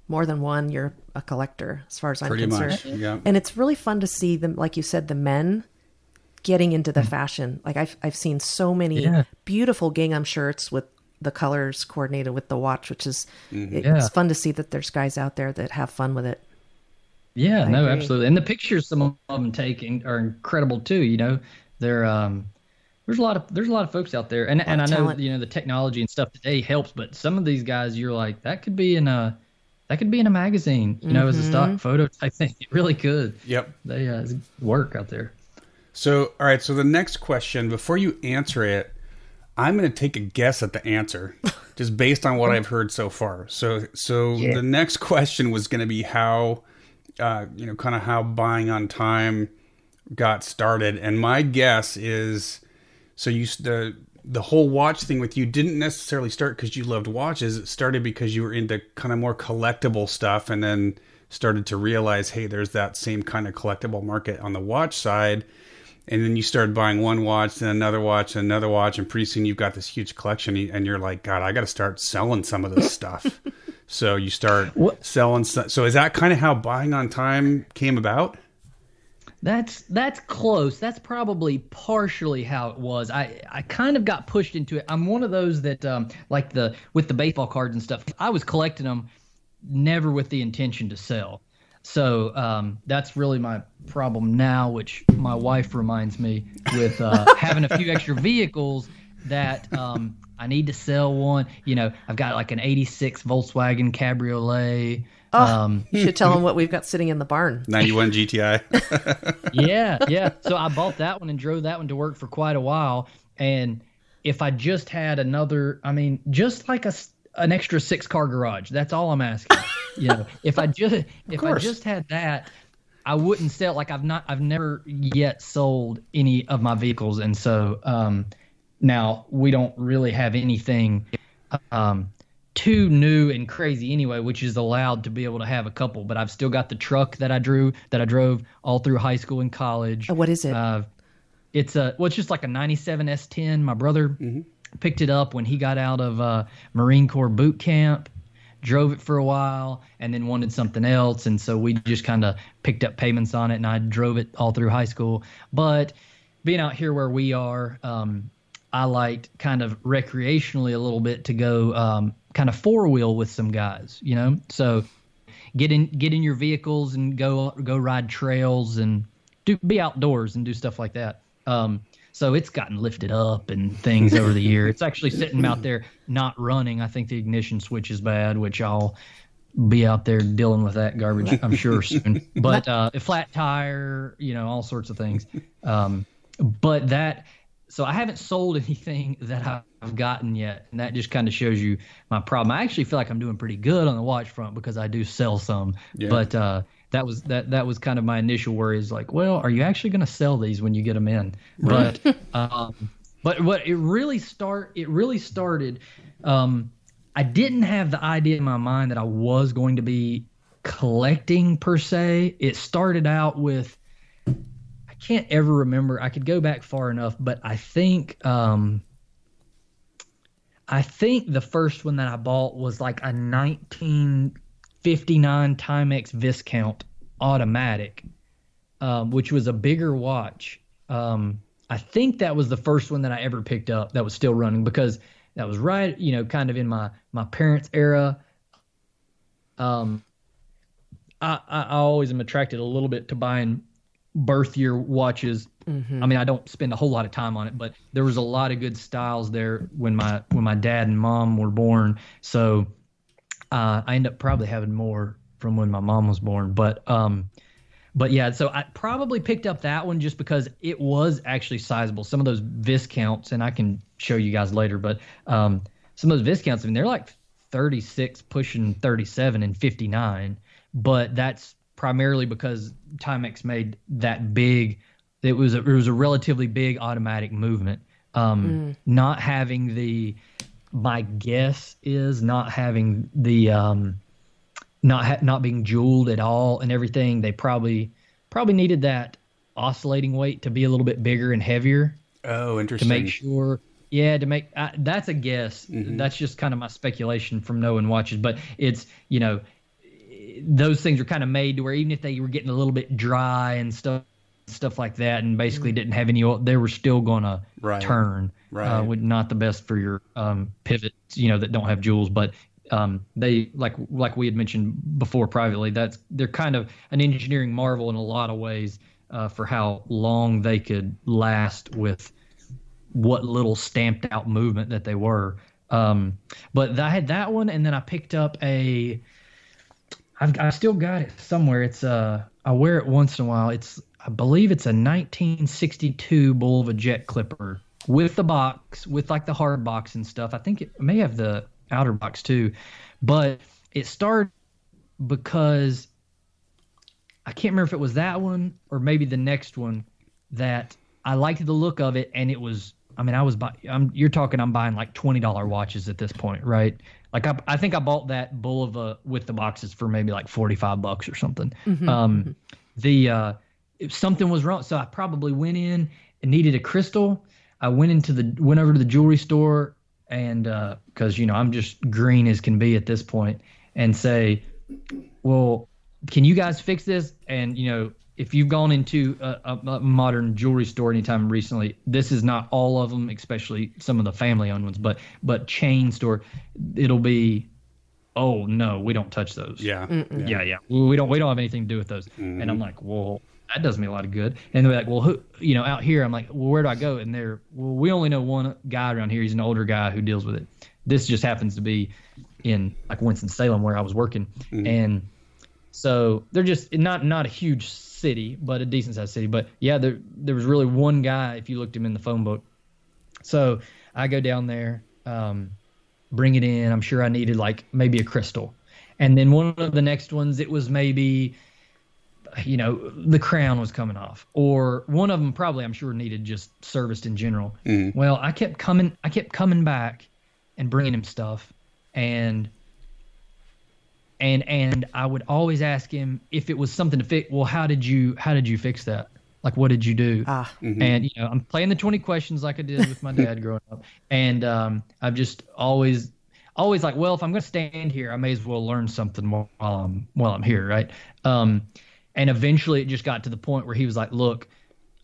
more than one, you're a collector, as far as I'm concerned. Pretty much, yeah. And it's really fun to see them, like you said, the men getting into the fashion. Like I've seen so many beautiful gingham shirts with the colors coordinated with the watch, which is it's fun to see that there's guys out there that have fun with it. Yeah, I no, agree. absolutely. And the pictures some of them take are incredible too. They're there's a lot of folks out there, and I know talent. the technology and stuff today helps, but some of these guys you're like that could be in a magazine, as a stock photo type thing. It really could. Yep. They work out there. So, all right. So the next question, before you answer it, I'm going to take a guess at the answer, just based on what I've heard so far. So the next question was going to be how, kind of how buying on time got started, and my guess is, so the whole watch thing with you didn't necessarily start because you loved watches. It started because you were into kind of more collectible stuff, and then started to realize, hey, there's that same kind of collectible market on the watch side. And then you started buying one watch, then another watch, and another watch, and pretty soon you've got this huge collection, and you're like, God, I got to start selling some of this stuff. So you start selling. So is that kind of how buying on time came about? That's close. That's probably partially how it was. I kind of got pushed into it. I'm one of those that with the baseball cards and stuff. I was collecting them, never with the intention to sell. So that's really my problem now, which my wife reminds me with having a few extra vehicles that I need to sell one. I've got like an 86 Volkswagen Cabriolet. You should tell them what we've got sitting in the barn. 91 GTI. Yeah. So I bought that one and drove that one to work for quite a while. And if I just had just like an extra 6-car garage, that's all I'm asking. If I just had that, I wouldn't sell. Like I've never yet sold any of my vehicles, and so now we don't really have anything too new and crazy anyway, which is allowed to be able to have a couple. But I've still got the truck that I drove all through high school and college. What is it? It's just like a 97 S10. My brother picked it up when he got out of Marine Corps boot camp, drove it for a while, and then wanted something else. And so we just kind of picked up payments on it, and I drove it all through high school. But being out here where we are, I liked kind of recreationally a little bit to go kind of four-wheel with some guys, So get in your vehicles and go ride trails and be outdoors and do stuff like that. So it's gotten lifted up and things over the year. It's actually sitting out there not running. I think the ignition switch is bad, which I'll be out there dealing with that garbage, I'm sure, soon. But a flat tire, all sorts of things. But so I haven't sold anything that I've gotten yet, and that just kind of shows you my problem. I actually feel like I'm doing pretty good on the watch front because I do sell some. Yeah. But that was kind of my initial worry, is like, well, are you actually going to sell these when you get them in? Right. But what it really started. I didn't have the idea in my mind that I was going to be collecting per se. It started out with, I can't ever remember. I could go back far enough, but I think the first one that I bought was like a 1959 Timex Viscount automatic, which was a bigger watch. I think that was the first one that I ever picked up that was still running, because that was right, kind of in my parents' era. I always am attracted a little bit to buying birth year watches. Mm-hmm. I mean, I don't spend a whole lot of time on it, but there was a lot of good styles there when my dad and mom were born. So I end up probably having more from when my mom was born. But yeah, so I probably picked up that one just because it was actually sizable. Some of those Viscounts, and I can show you guys later, but some of those Viscounts, I mean, they're like 36 pushing 37 and 59, but that's primarily because Timex made that big. It was a relatively big automatic movement. Not having my guess is not having the not being jeweled at all and everything. They probably needed that oscillating weight to be a little bit bigger and heavier. Oh, interesting. To make sure. Yeah, that's a guess. Mm-hmm. That's just kind of my speculation from knowing watches. But it's, those things are kind of made to where even if they were getting a little bit dry and stuff like that, and basically didn't have any oil, they were still going to turn. Right. Not the best for your pivots, that don't have jewels, but they like we had mentioned before privately, they're kind of an engineering marvel in a lot of ways for how long they could last with what little stamped out movement that they were. But I had that one, and then I picked up I still got it somewhere. It's I wear it once in a while. I believe it's a 1962 Bulova Jet Clipper with the box, with like the hard box and stuff. I think it may have the outer box too, but it started because I can't remember if it was that one or maybe the next one that I liked the look of it, and it was. I mean, you're talking, I'm buying like $20 watches at this point, right? Like I think I bought that Bulova with the boxes for maybe like $45 or something. Mm-hmm. If something was wrong, so I probably went in and needed a crystal. I went over to the jewelry store, and because I'm just green as can be at this point, and say, well, can you guys fix this? And if you've gone into a modern jewelry store anytime recently, this is not all of them, especially some of the family-owned ones, but chain store, it'll be, oh no, we don't touch those. Yeah. Yeah. We don't have anything to do with those. Mm-hmm. And I'm like, well, that does me a lot of good. And they're like, well, who, out here, I'm like, well, where do I go? And we only know one guy around here. He's an older guy who deals with it. This just happens to be in like Winston-Salem where I was working. Mm-hmm. And so they're just not a huge city, but a decent sized city. But yeah, there was really one guy if you looked him in the phone book. So I go down there, bring it in. I'm sure I needed like maybe a crystal. And then one of the next ones, it was maybe, the crown was coming off, or one of them probably I'm sure needed just serviced in general. Mm. Well, I kept coming back and bringing him stuff, and I would always ask him if it was something to fix. Well, how did you fix that? Like, what did you do? Mm-hmm. And I'm playing the 20 questions like I did with my dad growing up, and I've just always like, well, if I'm going to stand here, I may as well learn something while I'm here, right? And eventually, it just got to the point where he was like, look,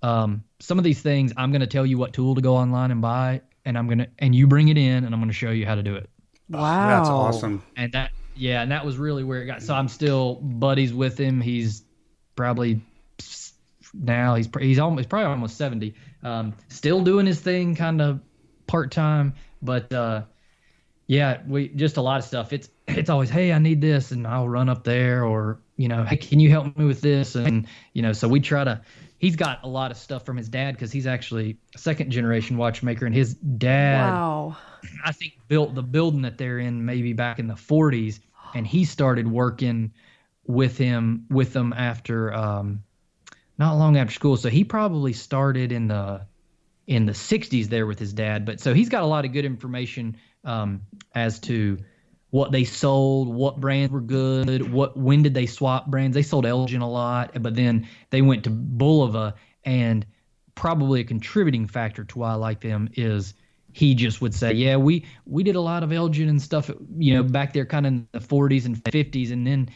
some of these things, I'm going to tell you what tool to go online and buy, and you bring it in, and I'm going to show you how to do it. Wow, that's awesome. And that was really where it got. So I'm still buddies with him. He's probably now he's probably almost 70. Still doing his thing, kind of part time. But Yeah, we just a lot of stuff. It's always, hey, I need this, and I'll run up there, or hey, can you help me with this? And so we try to. He's got a lot of stuff from his dad because he's actually a second generation watchmaker, and his dad, Wow. I think, built the building that they're in maybe back in the 40s, and he started working with them after not long after school. So he probably started in the 60s there with his dad. But so he's got a lot of good information as to what they sold, what brands were good, when did they swap brands. They sold Elgin a lot, but then they went to Bulova, and probably a contributing factor to why I like them is he just would say, yeah, we did a lot of Elgin and stuff, back there kind of in the 40s and 50s, and then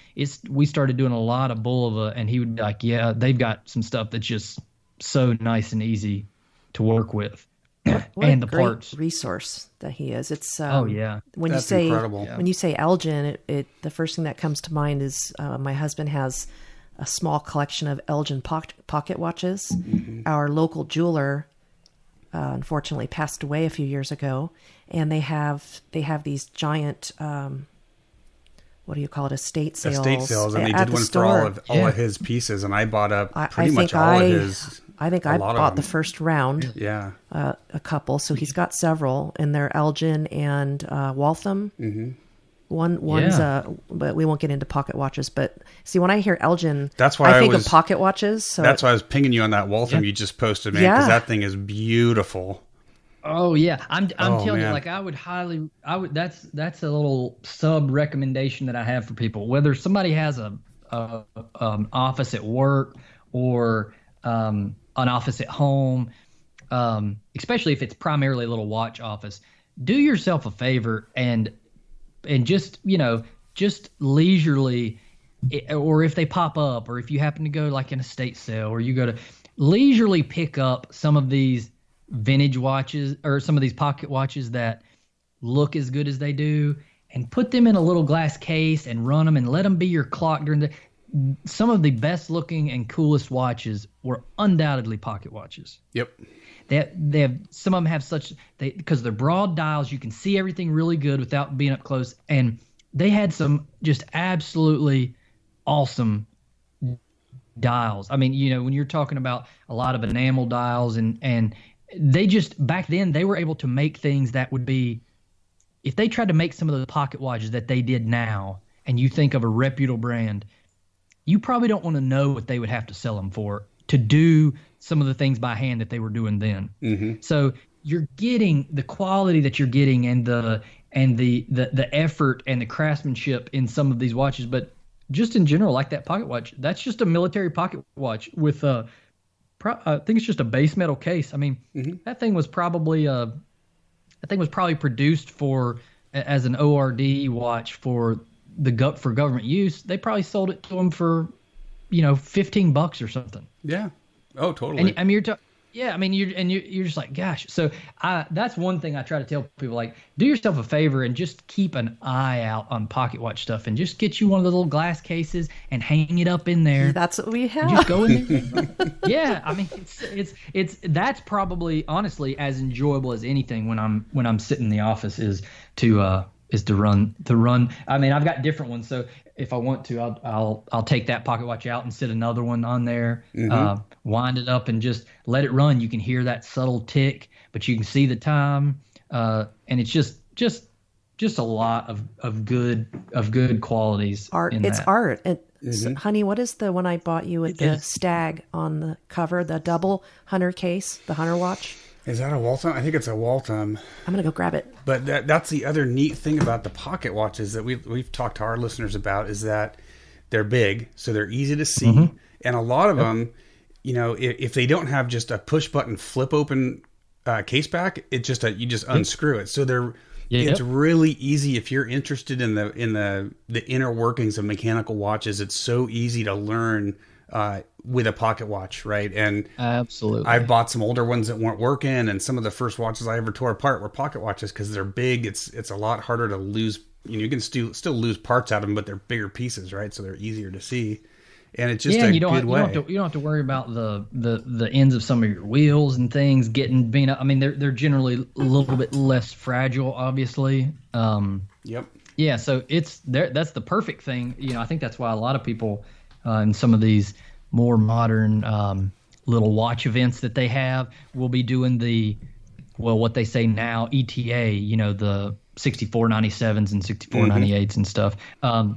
we started doing a lot of Bulova, and he would be like, yeah, they've got some stuff that's just so nice and easy to work with. What and a the great parts resource that he is. It's oh yeah, when That's you say incredible. when you say Elgin, the first thing that comes to mind is my husband has a small collection of Elgin pocket watches. Mm-hmm. Our local jeweler unfortunately passed away a few years ago, and they have these giant what do you call it, estate sales? Estate sales, and they at did the one store. for all of his pieces, and I bought up pretty much all of his. I think I bought the first round, Yeah. a couple. So he's got several, and they're Elgin and Waltham. Mm-hmm. One's but we won't get into pocket watches. But see, when I hear Elgin, That's why I think of pocket watches. So That's why I was pinging you on that Waltham you just posted, man, because that thing is beautiful. Oh yeah, I'm telling you, man. like I would that's a little sub recommendation that I have for people. Whether somebody has an office at work or an office at home, especially if it's primarily a little watch office, do yourself a favor and just just leisurely, or if they pop up, or if you happen to go like an estate sale, or you go to leisurely pick up some of these vintage watches or some of these pocket watches that look as good as they do, and put them in a little glass case and run them and let them be your clock during the. Some of the best looking and coolest watches were undoubtedly pocket watches. Yep. They have some of them have because they're broad dials, you can see everything really good without being up close, and they had some just absolutely awesome dials. I mean, when you're talking about a lot of enamel dials, and they just back then they were able to make things that would be, if they tried to make some of the pocket watches that they did now, and you think of a reputable brand, you probably don't want to know what they would have to sell them for to do some of the things by hand that they were doing then. Mm-hmm. So you're getting the quality that you're getting, and the effort and the craftsmanship in some of these watches. But just in general, like that pocket watch, that's just a military pocket watch with I think it's just a base metal case. I mean, that thing was probably produced as an ORD watch for government use. They probably sold it to them for $15 or something. Yeah. Oh, totally. And I mean, you're just like, gosh. So that's one thing I try to tell people, like, do yourself a favor and just keep an eye out on pocket watch stuff, and just get you one of the little glass cases and hang it up in there. That's what we have. Just go in there. Yeah, I mean, that's probably honestly as enjoyable as anything when I'm sitting in the office is to run. I mean, I've got different ones, so if I want to, I'll take that pocket watch out and sit another one on there, wind it up, and just let it run. You can hear that subtle tick, but you can see the time, and it's just a lot of good qualities. Art. In it's that. art. And honey, what is the one I bought you with the stag on the cover, the double hunter case, the hunter watch? Is that a Waltham? I think it's a Waltham. I'm gonna go grab it. But that's the other neat thing about the pocket watches that we've talked to our listeners about, is that they're big, so they're easy to see, and a lot of them, if they don't have just a push button flip open case back, you just unscrew it. So it's really easy if you're interested in the inner workings of mechanical watches. It's so easy to learn with a pocket watch, right? And absolutely, I bought some older ones that weren't working, and some of the first watches I ever tore apart were pocket watches because they're big. It's a lot harder to lose. You can still lose parts out of them, but they're bigger pieces, right? So they're easier to see. and it's just and a good way. You don't have to worry about the ends of some of your wheels and things being. I mean, they're generally a little bit less fragile, obviously. Yep. Yeah, so it's there. That's the perfect thing. I think that's why a lot of people in some of these more modern little watch events that they have will be doing what they say now, ETA. The 6497s and 6498s and stuff,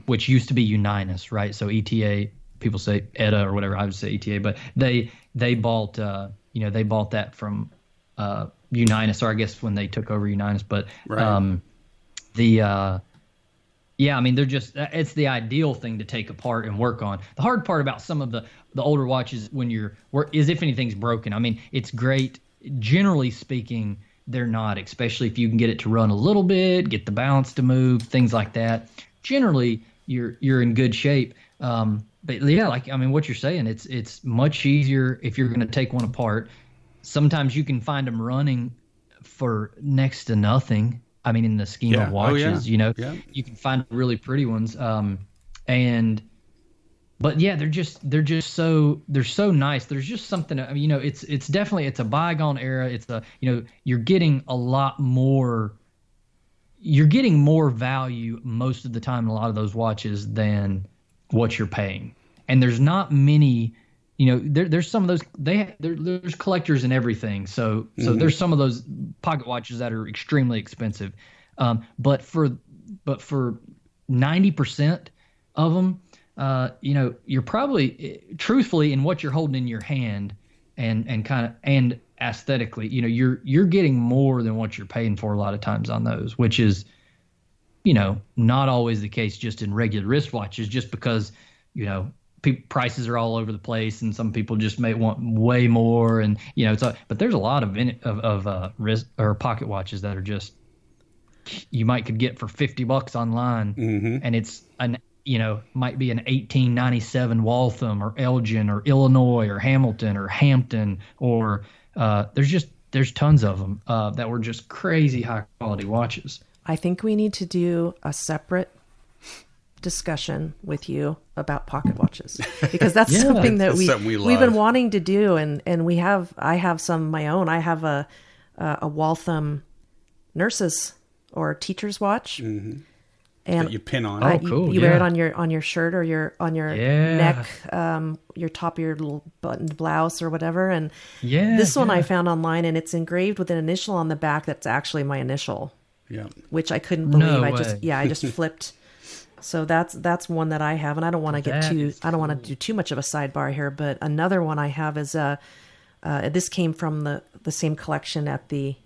which used to be Unitas, right? So ETA, people say ETA or whatever. I would say ETA, but they bought they bought that from Unitas, or I guess when they took over Unitas. But right. I mean, it's the ideal thing to take apart and work on. The hard part about some of the older watches is if anything's broken. I mean, it's great. Generally speaking, they're not, especially if you can get it to run a little bit, get the balance to move, things like that. Generally, you're in good shape. But yeah, what you're saying, it's much easier if you're going to take one apart. Sometimes you can find them running for next to nothing. I mean, in the scheme of watches, you can find really pretty ones. But yeah, they're so nice. There's just something, it's definitely, it's a bygone era. It's you're getting more value most of the time in a lot of those watches than what you're paying. And there's not many, there's some of those, there's collectors in everything. So there's some of those pocket watches that are extremely expensive. But for 90% of them, you're probably, truthfully, in what you're holding in your hand and aesthetically, you're getting more than what you're paying for a lot of times on those, which is, not always the case just in regular wristwatches, just because, prices are all over the place and some people just may want way more. And, but there's a lot of wrist or pocket watches that are just, you could get for $50 online. Mm-hmm. And it's might be an 1897 Waltham or Elgin or Illinois or Hamilton or Hampton, or there's tons of them that were just crazy high quality watches. I think we need to do a separate discussion with you about pocket watches, because that's something that we've been wanting to do, and I have some of my own. I have a Waltham nurse's or teacher's watch. Mm-hmm. And that you pin on. Cool. You wear it on your shirt or on your neck, your top of your little buttoned blouse or whatever. And this one I found online, and it's engraved with an initial on the back that's actually my initial. Yeah. Which I couldn't believe. No I way. just flipped. So that's one that I have, and I don't want to do too much of a sidebar here, but another one I have is this came from the same collection at the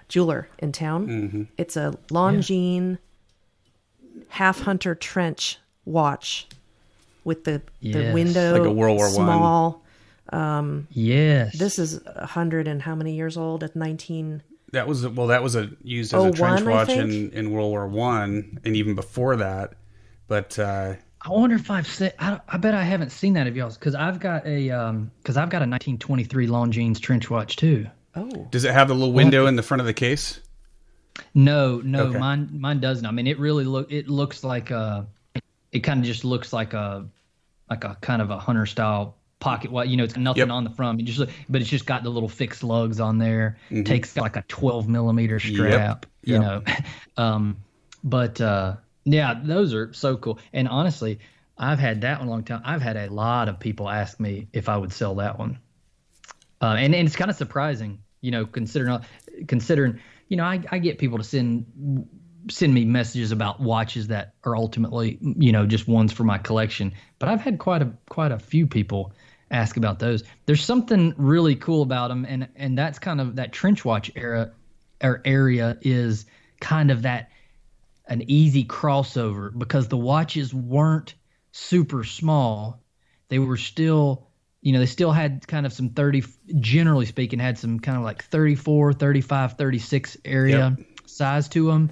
jeweler in town. Mm-hmm. It's a Longines half hunter trench watch with the window, like a World War small. Yes. This is 100 and how many years old? At 19. That was used as a trench watch in World War One, and even before that. But I wonder if I bet I haven't seen that of y'all's, because I've got a 1923 Longines trench watch too. Oh, does it have the little window in the front of the case? No, Okay. mine doesn't. I mean, it looks like it kind of just looks like a kind of a hunter style pocket watch. It's got nothing on the front. But it's just got the little fixed lugs on there. Mm-hmm. Takes like a 12 millimeter strap. Yep. Yeah, those are so cool. And honestly, I've had that one a long time. I've had a lot of people ask me if I would sell that one. And it's kind of surprising, considering, I get people to send me messages about watches that are ultimately, just ones for my collection. But I've had quite a few people ask about those. There's something really cool about them, and that's kind of that trench watch area is kind of an easy crossover, because the watches weren't super small. They were still, they still had kind of some 30, generally speaking, had some kind of like 34, 35, 36 area size to them.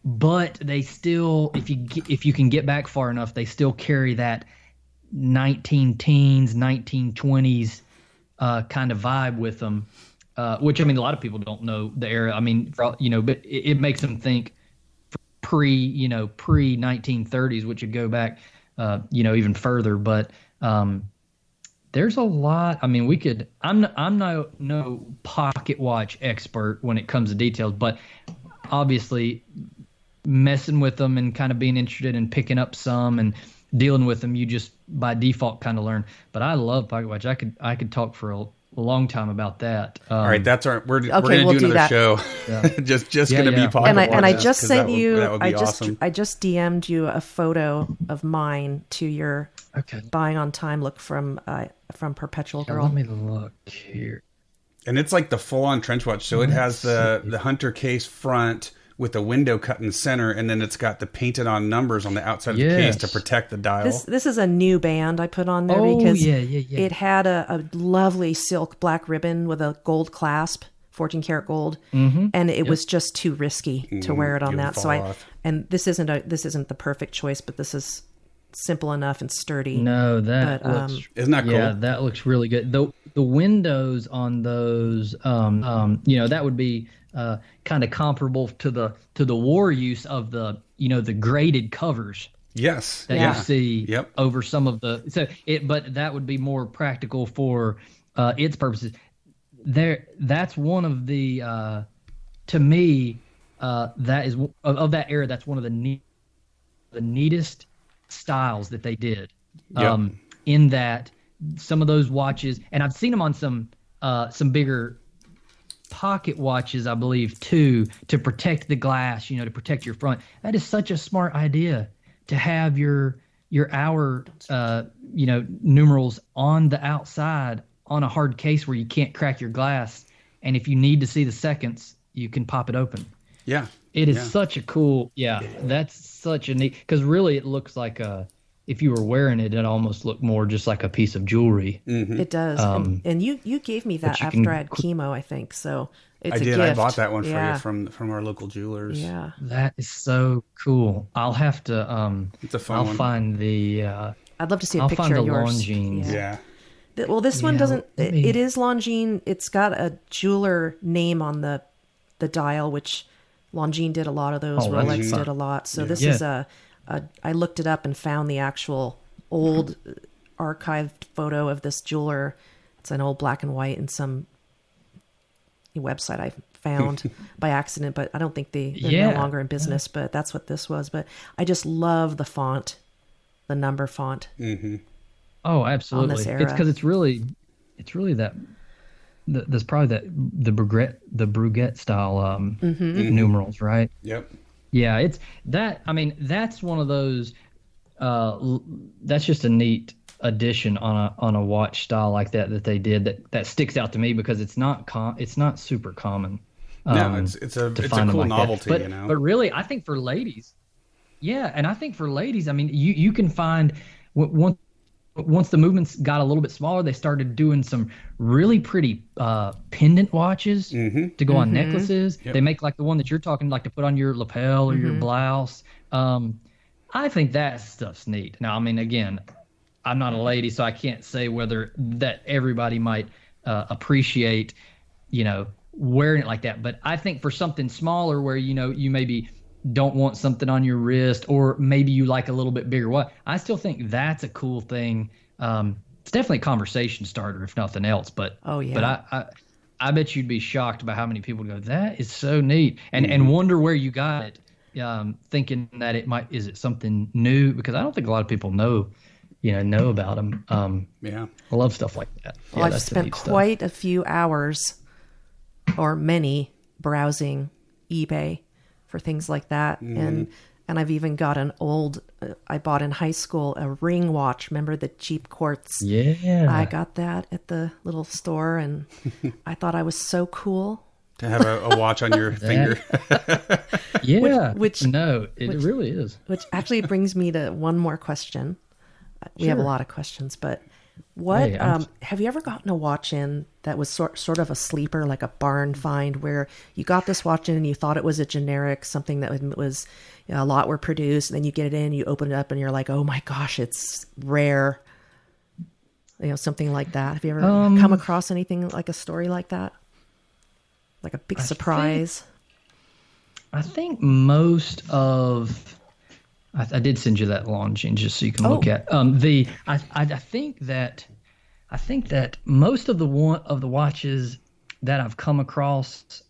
But they still, if you can get back far enough, they still carry that 1920s kind of vibe with them, which, I mean, a lot of people don't know the era. I mean, but it makes them think pre 1930s, which would go back, even further. But There's a lot. I mean, I'm no pocket watch expert when it comes to details, but obviously messing with them and kind of being interested in picking up some and dealing with them, you just by default kind of learn. But I love pocket watch. I could talk for a long time about that. All right, that's our. We're okay, going to do another show. Yeah. just going to be pocket And I watches, just 'cause sent that you. would be awesome. I just DM'd you a photo of mine to your buying on time look from Perpetual Girl. Let me look here. And it's like the full-on trench watch. So it has the hunter case front with a window cut in the center, and then it's got the painted-on numbers on the outside of the case to protect the dial. This is a new band I put on there because it had a lovely silk black ribbon with a gold clasp, 14 karat gold, and it was just too risky to wear it on that. So this isn't the perfect choice, but this is simple enough and sturdy. No, that looks isn't that cool? Yeah, that looks really good. The windows on those, that would be kind of comparable to the war use of the graded covers. Yes, that you see over some of but that would be more practical for its purposes. That's one of the to me that is of that era. That's one of the neatest styles that they did. In that some of those watches, and I've seen them on some bigger pocket watches, I believe, too, to protect the glass, to protect your front. That is such a smart idea to have your hour, numerals on the outside on a hard case where you can't crack your glass. And if you need to see the seconds, you can pop it open. Yeah. It is such a cool, that's such a neat, because really it looks like if you were wearing it, it almost looked more just like a piece of jewelry. Mm-hmm. It does. And you gave me that after I had chemo, I think. So it's a gift. I bought that one for you from our local jewelers. Yeah. That is so cool. I'll have to, it's a fun one. Find the, I'd love to see a picture of yours. Longines. Yeah. Well, this one doesn't, it is Longines. It's got a jeweler name on the dial, which Longines did a lot of those. Rolex did a lot. So this is I looked it up and found the actual old archived photo of this jeweler. It's an old black and white in some website I found by accident, but I don't think they're no longer in business, but that's what this was. But I just love the font, the number font. Mm-hmm. Oh, absolutely. It's because it's really that there's probably the Bruguette style numerals, right? Yep. Yeah, it's that. I mean, that's one of those. That's just a neat addition on a watch style like that they did that sticks out to me because it's not super common. No, it's a cool novelty, But really, I think for ladies, I mean, you can find once the movements got a little bit smaller, they started doing some really pretty pendant watches to go on necklaces. Yep. They make like the one that you're talking, like to put on your lapel or your blouse. I think that stuff's neat. Now, I mean, again, I'm not a lady, so I can't say whether that everybody might appreciate, wearing it like that. But I think for something smaller where, you maybe don't want something on your wrist, or maybe you like a little bit bigger watch, I still think that's a cool thing. It's definitely a conversation starter, if nothing else. But I bet you'd be shocked by how many people go, that is so neat, and wonder where you got it, thinking that is it something new? Because I don't think a lot of people know about them. I love stuff like that. Well, I've spent quite a few hours, or many, browsing eBay for things like that. And I've even got an old, I bought in high school, a ring watch. Remember the cheap quartz? Yeah. I got that at the little store, and I thought I was so cool. To have a watch on your finger. Yeah. Which really is. Which actually brings me to one more question. We have a lot of questions, but what have you ever gotten a watch in that was sort of a sleeper, like a barn find, where you got this watch in and you thought it was a generic, something that was a lot were produced, and then you get it in, you open it up, and you're like, oh my gosh, it's rare. Something like that. Have you ever come across anything like a story like that? Like a big surprise? I think most of I did send you that launching just so you can Oh. look at. I think that most of the watches that I've come across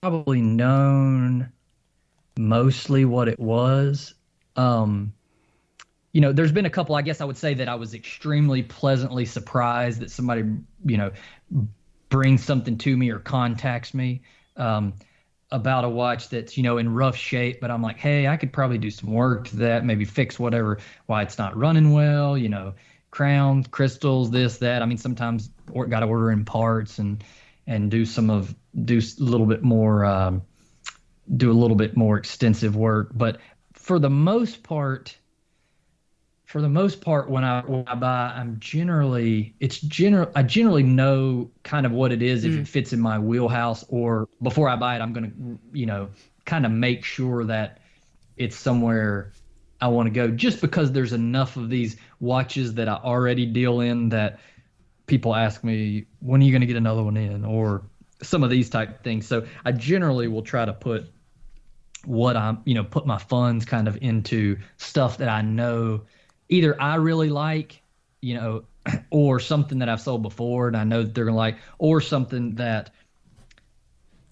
probably known mostly what it was. There's been a couple, I guess I would say, that I was extremely pleasantly surprised that somebody, brings something to me or contacts me about a watch that's, in rough shape, but I'm like, hey, I could probably do some work to that, maybe fix why it's not running well, crowns, crystals, this, that. I mean, sometimes got to order in parts and do a little bit more, extensive work. But for the most part, when I buy, I generally know kind of what it is if it fits in my wheelhouse, or before I buy it, I'm going to, kind of make sure that it's somewhere I want to go, just because there's enough of these watches that I already deal in that people ask me, when are you going to get another one in, or some of these type things. So I generally will try to put put my funds kind of into stuff that I know either I really like, or something that I've sold before and I know that they're going to like, or something that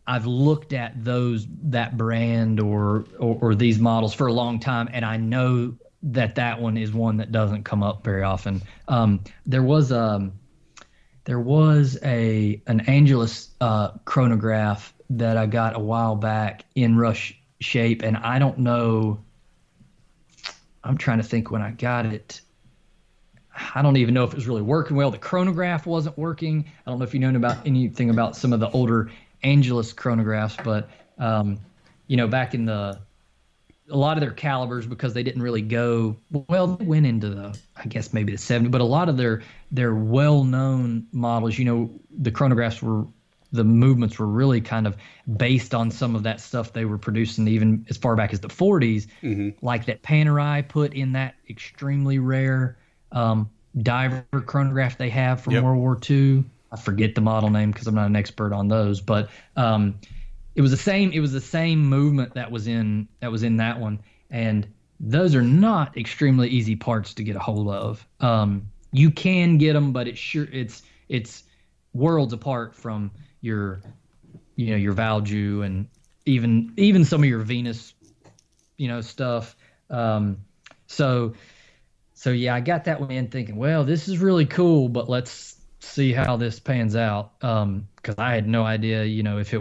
I've looked at that brand or these models for a long time, and I know that one is one that doesn't come up very often. There was an Angelus chronograph that I got a while back in rough shape, and I don't know. I'm trying to think when I got it. I don't even know if it was really working well. The chronograph wasn't working. I don't know if you know about anything about some of the older Angelus chronographs, but back in a lot of their calibers, because they didn't really go well, they went into I guess maybe the 70s, but a lot of their well-known models, the chronographs the movements were really kind of based on some of that stuff they were producing even as far back as the 40s, like that Panerai put in that extremely rare diver chronograph they have from World War II. I forget the model name because I'm not an expert on those, but it was the same movement that was in that one, and those are not extremely easy parts to get a hold of. You can get them, but it's worlds apart from your Valju and even some of your Venus, stuff. So yeah, I got that one in thinking, well, this is really cool, but let's see how this pans out. Because I had no idea, if I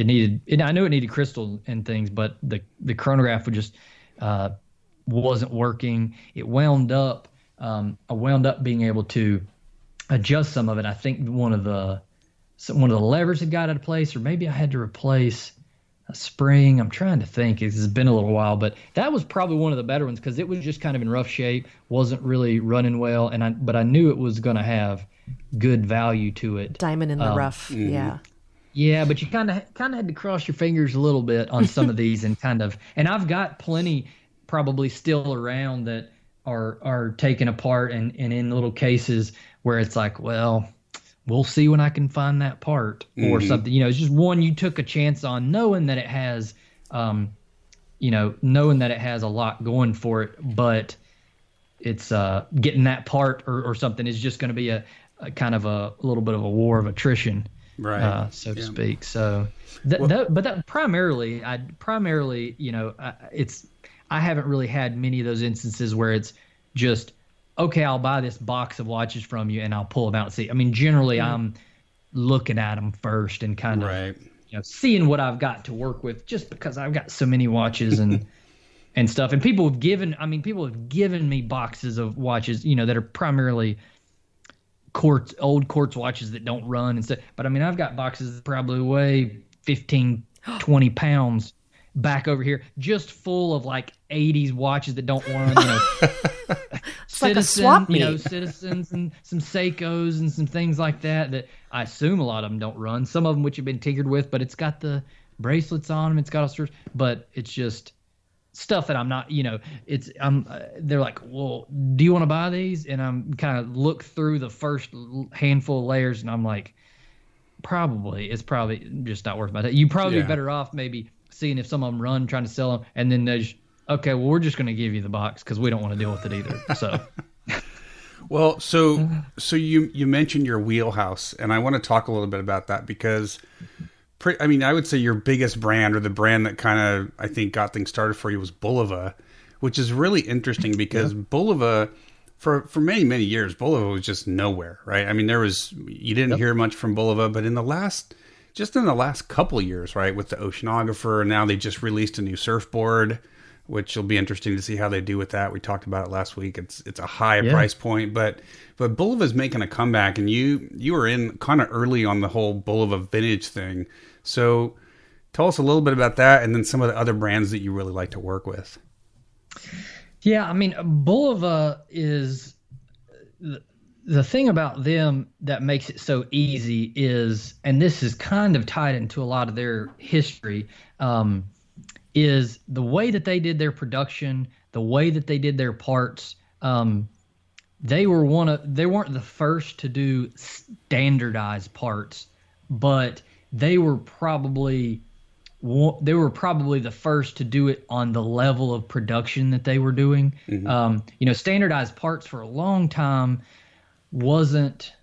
knew it needed crystal and things, but the chronograph wasn't working. I wound up being able to adjust some of it. I think one of the levers had got out of place, or maybe I had to replace a spring. I'm trying to think. It's been a little while, but that was probably one of the better ones because it was just kind of in rough shape, wasn't really running well, but I knew it was going to have good value to it. Diamond in the rough, yeah. Yeah, but you kind of had to cross your fingers a little bit on some of these and I've got plenty probably still around that are taken apart and in little cases where it's like, well, we'll see when I can find that part or something. It's just one you took a chance on, knowing that it has, knowing that it has a lot going for it, but it's getting that part or something is just going to be a kind of a little bit of a war of attrition, right? So to speak. So, but primarily, I haven't really had many of those instances where it's just, okay, I'll buy this box of watches from you and I'll pull them out and see. I mean, generally I'm looking at them first and kind of, seeing what I've got to work with, just because I've got so many watches and stuff. And people have given me boxes of watches, that are primarily old quartz watches that don't run and stuff. But I mean, I've got boxes that probably weigh 15, 20 pounds back over here, just full of like 80s watches that don't run, It's like a swap meet. Citizens and some Seikos and some things like that I assume a lot of them don't run. Some of them which have been tinkered with, but it's got the bracelets on them. It's got all sorts, but it's just stuff that I'm not, they're like, well, do you want to buy these? And I'm kind of look through the first handful of layers and I'm like, it's probably just not worth my time. You'd probably be better off maybe seeing if some of them run, trying to sell them, and then they just, okay, well, we're just going to give you the box because we don't want to deal with it either. So, well, so you mentioned your wheelhouse, and I want to talk a little bit about that because, I would say your biggest brand, or the brand that kind of, I think, got things started for you, was Bulova, which is really interesting because Bulova, for many, many years, Bulova was just nowhere, right? I mean, you didn't hear much from Bulova, but in the last couple of years, right, with the Oceanographer, and now they just released a new surfboard, which will be interesting to see how they do with that. We talked about it last week. It's a high price point, but Bulova's making a comeback, and you were in kind of early on the whole Bulova vintage thing. So tell us a little bit about that, and then some of the other brands that you really like to work with. Yeah, I mean, Bulova is the thing about them that makes it so easy is, and this is kind of tied into a lot of their history, is the way that they did their production, the way that they did their parts. They weren't the first to do standardized parts, but they were probably the first to do it on the level of production that they were doing. Standardized parts for a long time wasn't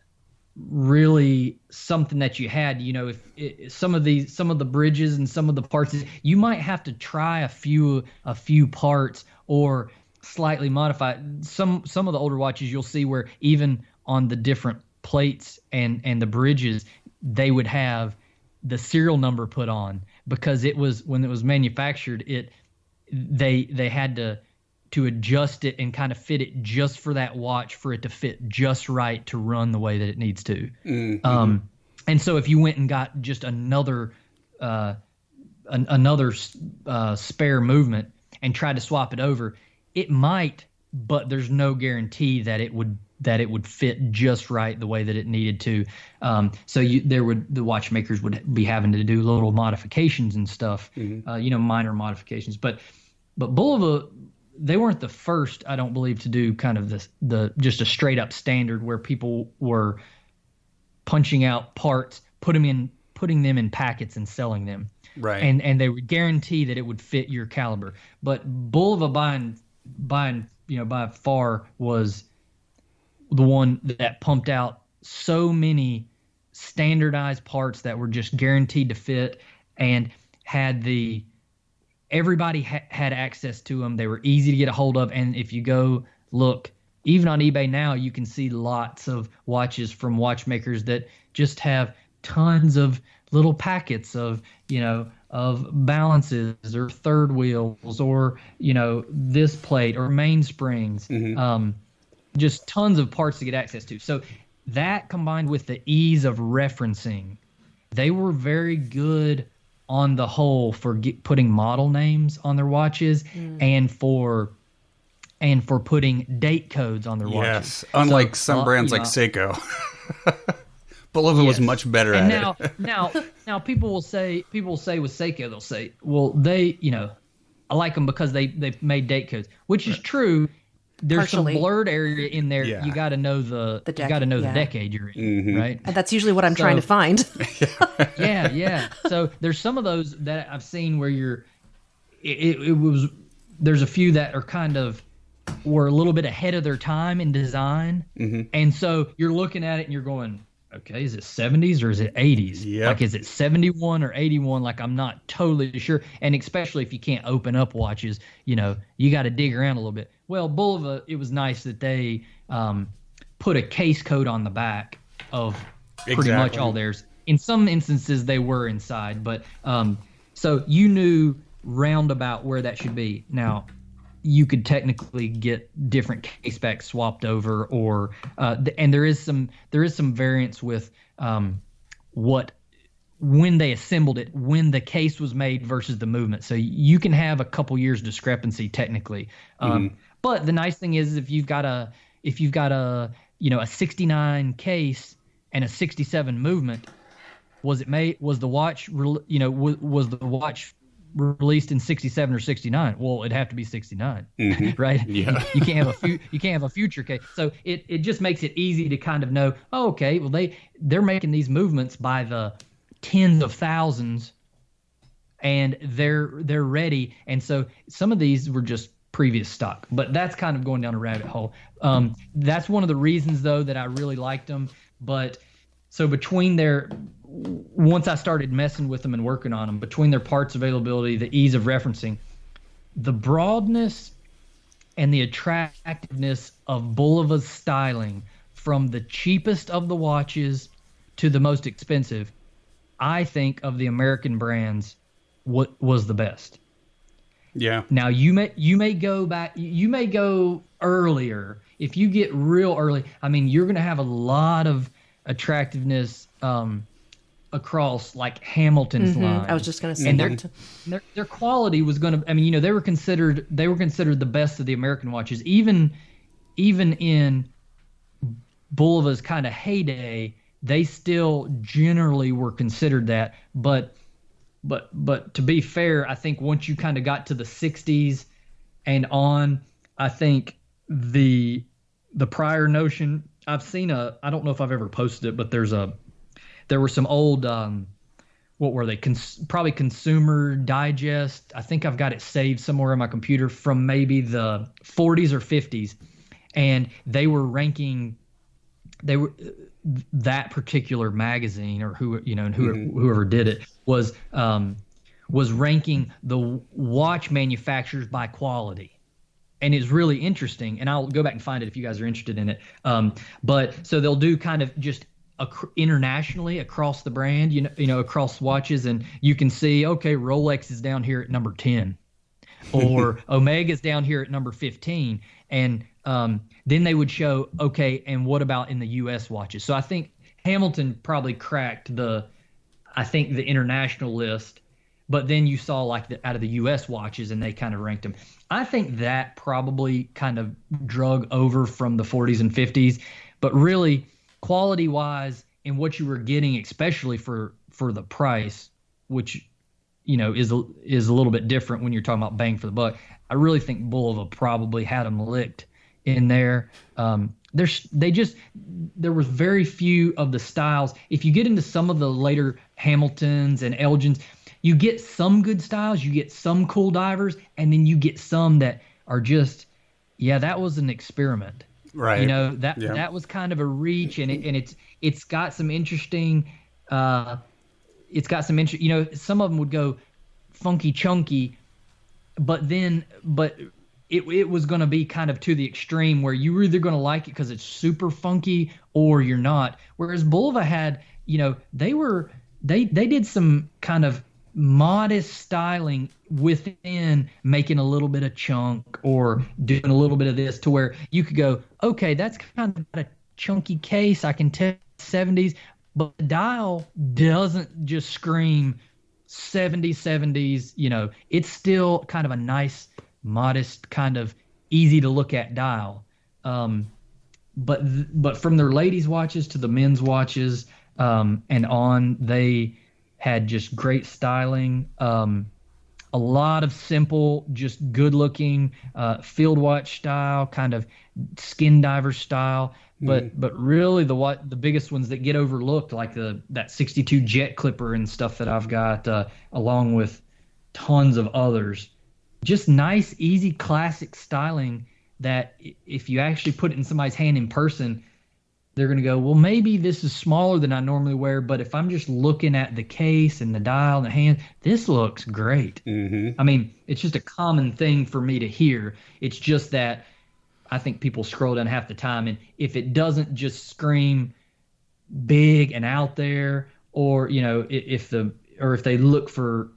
really something that you had. If some of the bridges and some of the parts, you might have to try a few parts or slightly modify some of the older watches. You'll see where even on the different plates and the bridges, they would have the serial number put on, because it was, when it was manufactured, they had to adjust it and kind of fit it just for that watch, for it to fit just right to run the way that it needs to. And so if you went and got just another spare movement and tried to swap it over, it might, but there's no guarantee that it would fit just right the way that it needed to. So the watchmakers would be having to do little modifications and stuff, minor modifications. But Bulova, they weren't the first, I don't believe, to do kind of the just a straight up standard where people were punching out parts, putting them in packets and selling them. Right. And they would guarantee that it would fit your caliber. But Bulova by far was the one that pumped out so many standardized parts that were just guaranteed to fit, and had everybody had access to them. They were easy to get a hold of. And if you go look, even on eBay now, you can see lots of watches from watchmakers that just have tons of little packets of balances or third wheels or, this plate or mainsprings. Just tons of parts to get access to. So that, combined with the ease of referencing, they were very good on the whole for putting model names on their watches and for putting date codes on their watches. Yes, unlike some brands like Seiko. Bulova was much better at it. Now people will say with Seiko, they'll say, well, they, I like them because they made date codes, which is true. There's Partially. Some blurred area in there. Yeah. You got to know the decade you're in, right? And that's usually what I'm trying to find. Yeah. So there's some of those that I've seen where there's a few that are kind of were a little bit ahead of their time in design, and so you're looking at it and you're going, okay, is it 70s or is it 80s? Yep. Like, is it 71 or 81? Like, I'm not totally sure. And especially if you can't open up watches, you got to dig around a little bit. Well, Bulova, it was nice that they put a case code on the back of pretty much all theirs. In some instances, they were inside, but so you knew roundabout where that should be. Now, you could technically get different case backs swapped over, or and there is some variance with when they assembled it, when the case was made versus the movement. So you can have a couple years discrepancy technically. But the nice thing is, if you've got a a 69 case and a 67 movement, was the watch released in 67 or 69? Well, it'd have to be 69, right? Yeah. You can't have a future case. So it just makes it easy to kind of know, oh, okay, well they're making these movements by the tens of thousands and they're ready. And so some of these were just previous stock, but that's kind of going down a rabbit hole. That's one of the reasons though that I really liked them. But so once I started messing with them and working on them, between their parts availability, the ease of referencing, the broadness and the attractiveness of Bulova's styling, from the cheapest of the watches to the most expensive, I think of the American brands, what was the best. Yeah. Now you may go back, you may go earlier. If you get real early, I mean, you're going to have a lot of attractiveness across like Hamilton's line. I was just going to say and that. their quality was going to. I mean, they were considered the best of the American watches, even in Bulova's kind of heyday. They still generally were considered that, but to be fair, I think once you kind of got to the 60s and on, I think the prior notion, I've seen I don't know if I've ever posted it, but there were some old, what were they? Probably Consumer Digest. I think I've got it saved somewhere on my computer from maybe the 40s or 50s. And they were ranking, that particular magazine or whoever did it was ranking the watch manufacturers by quality. And it's really interesting. And I'll go back and find it if you guys are interested in it. But so they'll do kind of just internationally across the brand, across watches, and you can see, okay, Rolex is down here at number 10 or Omega's down here at number 15. And then they would show, okay, and what about in the U.S. watches? So I think Hamilton probably cracked the international list, but then you saw like out of the U.S. watches and they kind of ranked them. I think that probably kind of drug over from the 40s and 50s, but really quality-wise and what you were getting, especially for the price, which is a little bit different when you're talking about bang for the buck. I really think Bulova probably had them licked in there. There was very few of the styles. If you get into some of the later Hamiltons and Elgins, you get some good styles, you get some cool divers, and then you get some that are just, that was an experiment. Right. That was kind of a reach, and it's got some interesting. Some of them would go funky chunky, but it was going to be kind of to the extreme where you were either going to like it because it's super funky or you're not. Whereas Bulova had, they did some kind of modest styling within making a little bit of chunk or doing a little bit of this to where you could go, okay, that's kind of a chunky case. I can tell 70s, but the dial doesn't just scream 70s. It's still kind of a nice, modest, kind of easy to look at dial. But from their ladies' watches to the men's watches and on, they had just great styling. A lot of simple, just good-looking field watch style, kind of skin diver style. But really the biggest ones that get overlooked, like that 62 Jet Clipper and stuff that I've got, along with tons of others. Just nice, easy, classic styling that if you actually put it in somebody's hand in person, they're going to go, well, maybe this is smaller than I normally wear, but if I'm just looking at the case and the dial and the hand, this looks great. I mean, it's just a common thing for me to hear. It's just that I think people scroll down half the time, and if it doesn't just scream big and out there, or if they look for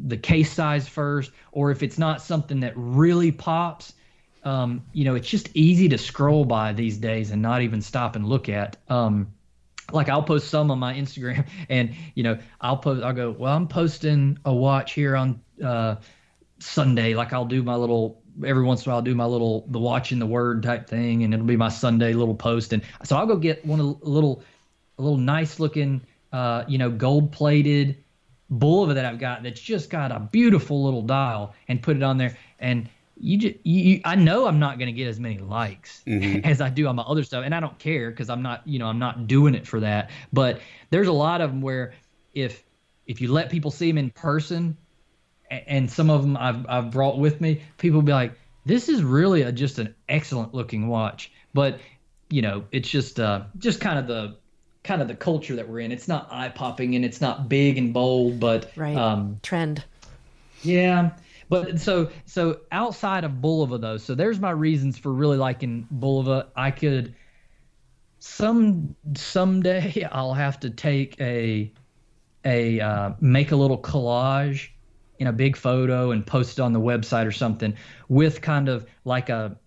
the case size first, or if it's not something that really pops, it's just easy to scroll by these days and not even stop and look at. Like I'll post some on my Instagram, and I'll go, well, I'm posting a watch here on Sunday. Like I'll do my little, every once in a while I'll do my little, the watch in the word type thing, and it'll be my Sunday little post. And so I'll go get a little nice looking, gold plated Bulova that I've got that's just got a beautiful little dial, and put it on there. And I know I'm not going to get as many likes as I do on my other stuff, and I don't care because I'm not doing it for that. But there's a lot of them where if you let people see them in person, and some of them I've brought with me, people will be like, this is really just an excellent looking watch. But it's just kind of the culture that we're in. It's not eye popping and it's not big and bold, but trend. Yeah. But so outside of Bulova though, so there's my reasons for really liking Bulova. I could someday I'll have to take make a little collage in a big photo and post it on the website or something with kind of like a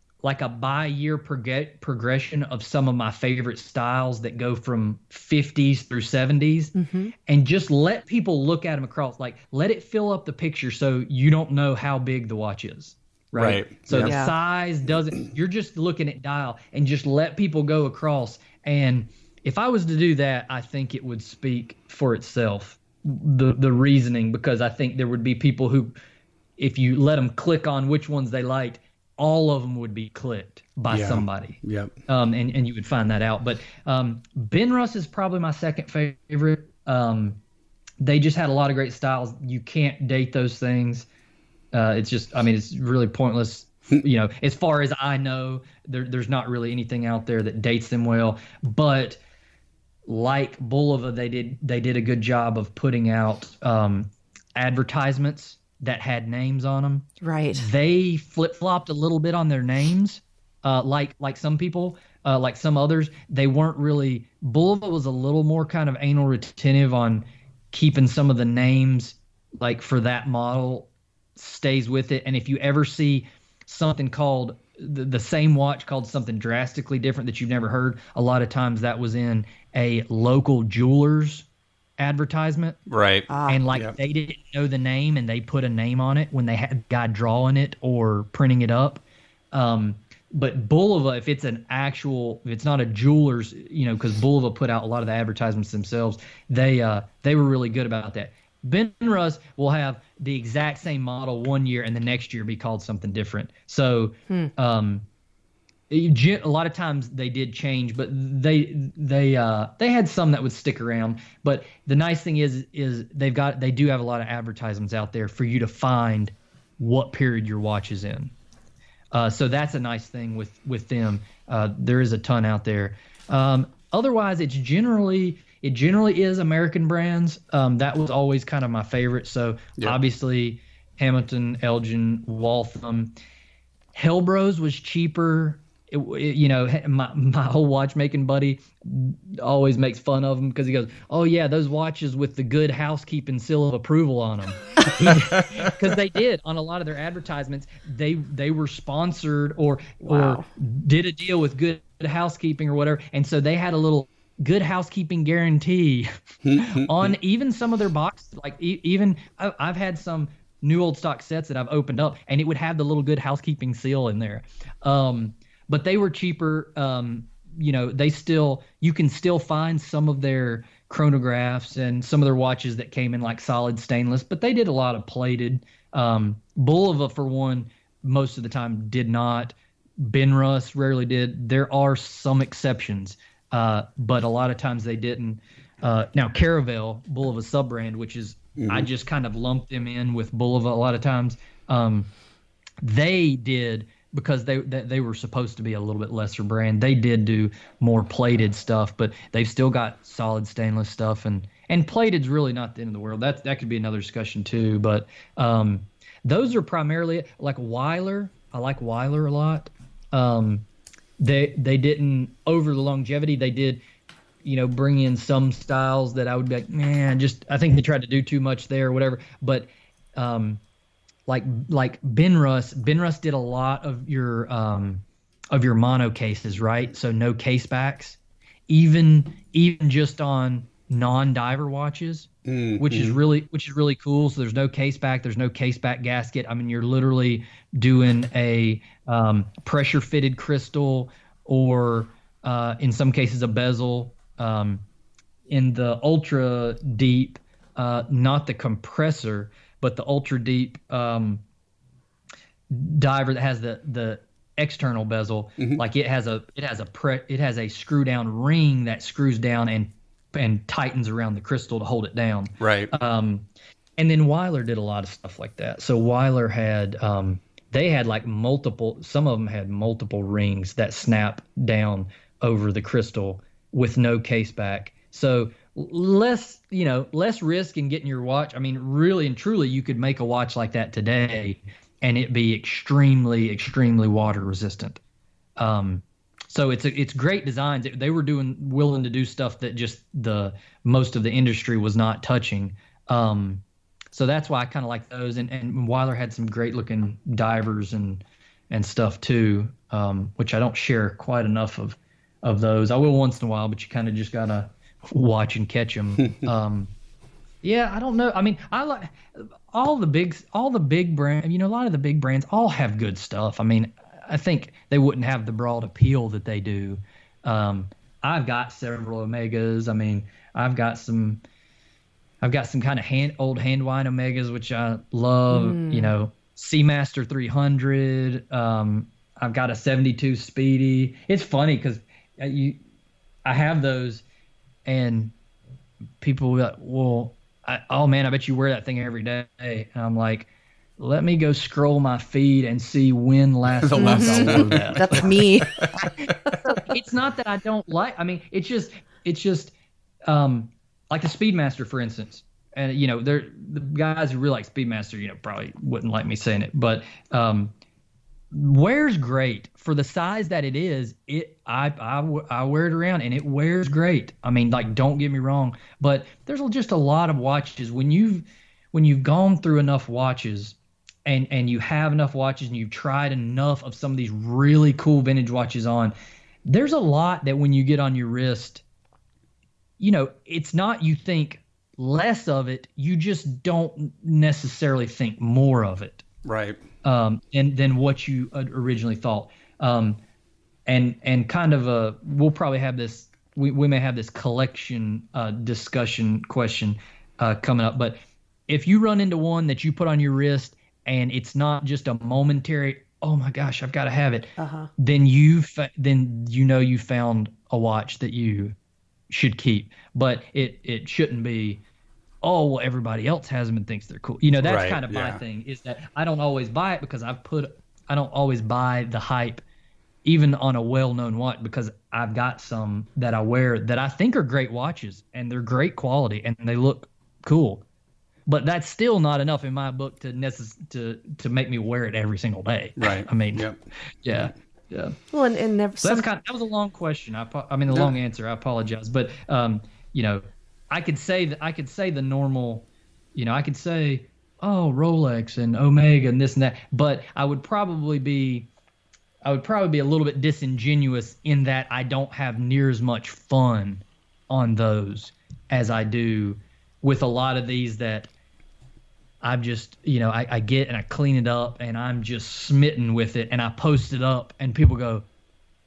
by-year progression of some of my favorite styles that go from 50s through 70s, and just let people look at them across, like let it fill up the picture so you don't know how big the watch is. Right. So the size doesn't, you're just looking at dial, and just let people go across. And if I was to do that, I think it would speak for itself, the reasoning, because I think there would be people who, if you let them click on which ones they liked, all of them would be clicked by somebody. Yep. And you would find that out. But Benrus is probably my second favorite. They just had a lot of great styles. You can't date those things. It's really pointless. As far as I know, there's not really anything out there that dates them well. But like Bulova, they did a good job of putting out advertisements that had names on them. Right. They flip-flopped a little bit on their names, like some people, like some others. They weren't really. Bulova was a little more kind of anal retentive on keeping some of the names, like for that model, stays with it. And if you ever see something called the same watch called something drastically different that you've never heard, a lot of times that was in a local jeweler's advertisement. Right. And they didn't know the name and they put a name on it when they had a guy drawing it or printing it up. But Bulova, if it's not a jeweler's, because Bulova put out a lot of the advertisements themselves, they were really good about that. Benrus will have the exact same model one year and the next year be called something different. So a lot of times they did change, but they had some that would stick around. But the nice thing is they do have a lot of advertisements out there for you to find what period your watch is in. So that's a nice thing with them. There is a ton out there. Otherwise, it generally is American brands. That was always kind of my favorite. So obviously Hamilton, Elgin, Waltham. Hellbros was cheaper. My whole watchmaking buddy always makes fun of them because he goes, "Oh yeah, those watches with the Good Housekeeping seal of approval on them," because they did on a lot of their advertisements. They were sponsored or did a deal with Good Housekeeping or whatever, and so they had a little Good Housekeeping guarantee on even some of their boxes. Like even I've had some new old stock sets that I've opened up, and it would have the little Good Housekeeping seal in there. But they were cheaper. You can still find some of their chronographs and some of their watches that came in like solid stainless, but they did a lot of plated. Bulova, for one, most of the time did not. Benrus rarely did. There are some exceptions, but a lot of times they didn't. Now Caravelle, Bulova's sub-brand, which is I just kind of lumped them in with Bulova a lot of times. They did, because they were supposed to be a little bit lesser brand. They did do more plated stuff, but they've still got solid stainless stuff, and plated's really not the end of the world. That could be another discussion too. But those are primarily like Weiler. I like Weiler a lot. They didn't, over the longevity, they did, bring in some styles that I would be like, man, I think they tried to do too much there or whatever. But like Benrus did a lot of your mono cases, right? So no case backs, even just on non-diver watches, which is really cool. So there's no case back, there's no case back gasket. I mean, you're literally doing a pressure fitted crystal, or in some cases a bezel. In the ultra deep, not the compressor, but the ultra deep diver that has the external bezel, like it has a screw down ring that screws down and tightens around the crystal to hold it down. Right. And then Weiler did a lot of stuff like that. So Weiler had, they had like multiple, some of them had multiple rings that snap down over the crystal with no case back. So less risk in getting your watch. I mean, really and truly, you could make a watch like that today and it be extremely, extremely water resistant. So it's great designs. They were willing to do stuff that just most of the industry was not touching. So that's why I kind of like those. And Weiler had some great looking divers and stuff too, which I don't share quite enough of those. I will once in a while, but you kind of just gotta watch and catch them. Yeah, I don't know. I mean, I like all the big brands. You know, a lot of the big brands all have good stuff. I mean, I think they wouldn't have the broad appeal that they do. I've got several Omegas. I mean, I've got some kind of old Handwine Omegas, which I love. You know, Seamaster 300. I've got a 72 Speedy. It's funny because I have those, and people will be like, well, oh man, I bet you wear that thing every day. And I'm like, let me go scroll my feed and see when last month I wore that. That's me. So it's not that I don't like. I mean, it's just like the Speedmaster, for instance. And you know, the guys who really like Speedmaster, you know, probably wouldn't like me saying it, but wears great for the size that it is. I wear it around and it wears great. I mean, like, don't get me wrong, but there's just a lot of watches when you've gone through enough watches and you have enough watches and you've tried enough of some of these really cool vintage watches on, there's a lot that when you get on your wrist, you know, it's not you think less of it, you just don't necessarily think more of it. Right. And than what you originally thought. And kind of we'll probably have this, we may have this collection discussion question coming up, but if you run into one that you put on your wrist and it's not just a momentary, oh my gosh, I've got to have it, then you found a watch that you should keep. But it shouldn't be, oh, well, everybody else has them and thinks they're cool. You know, that's kind of my thing, is that I don't always buy it because I don't always buy the hype, even on a well-known watch, because I've got some that I wear that I think are great watches and they're great quality and they look cool. But that's still not enough in my book to make me wear it every single day. Right. I mean, yeah. Well, and never. So that was a long question. Long answer. I apologize, but you know, I could say the normal, you know, I could say, oh, Rolex and Omega and this and that, but I would probably be a little bit disingenuous in that I don't have near as much fun on those as I do with a lot of these that I'm just, you know, I get and I clean it up and I'm just smitten with it and I post it up and people go,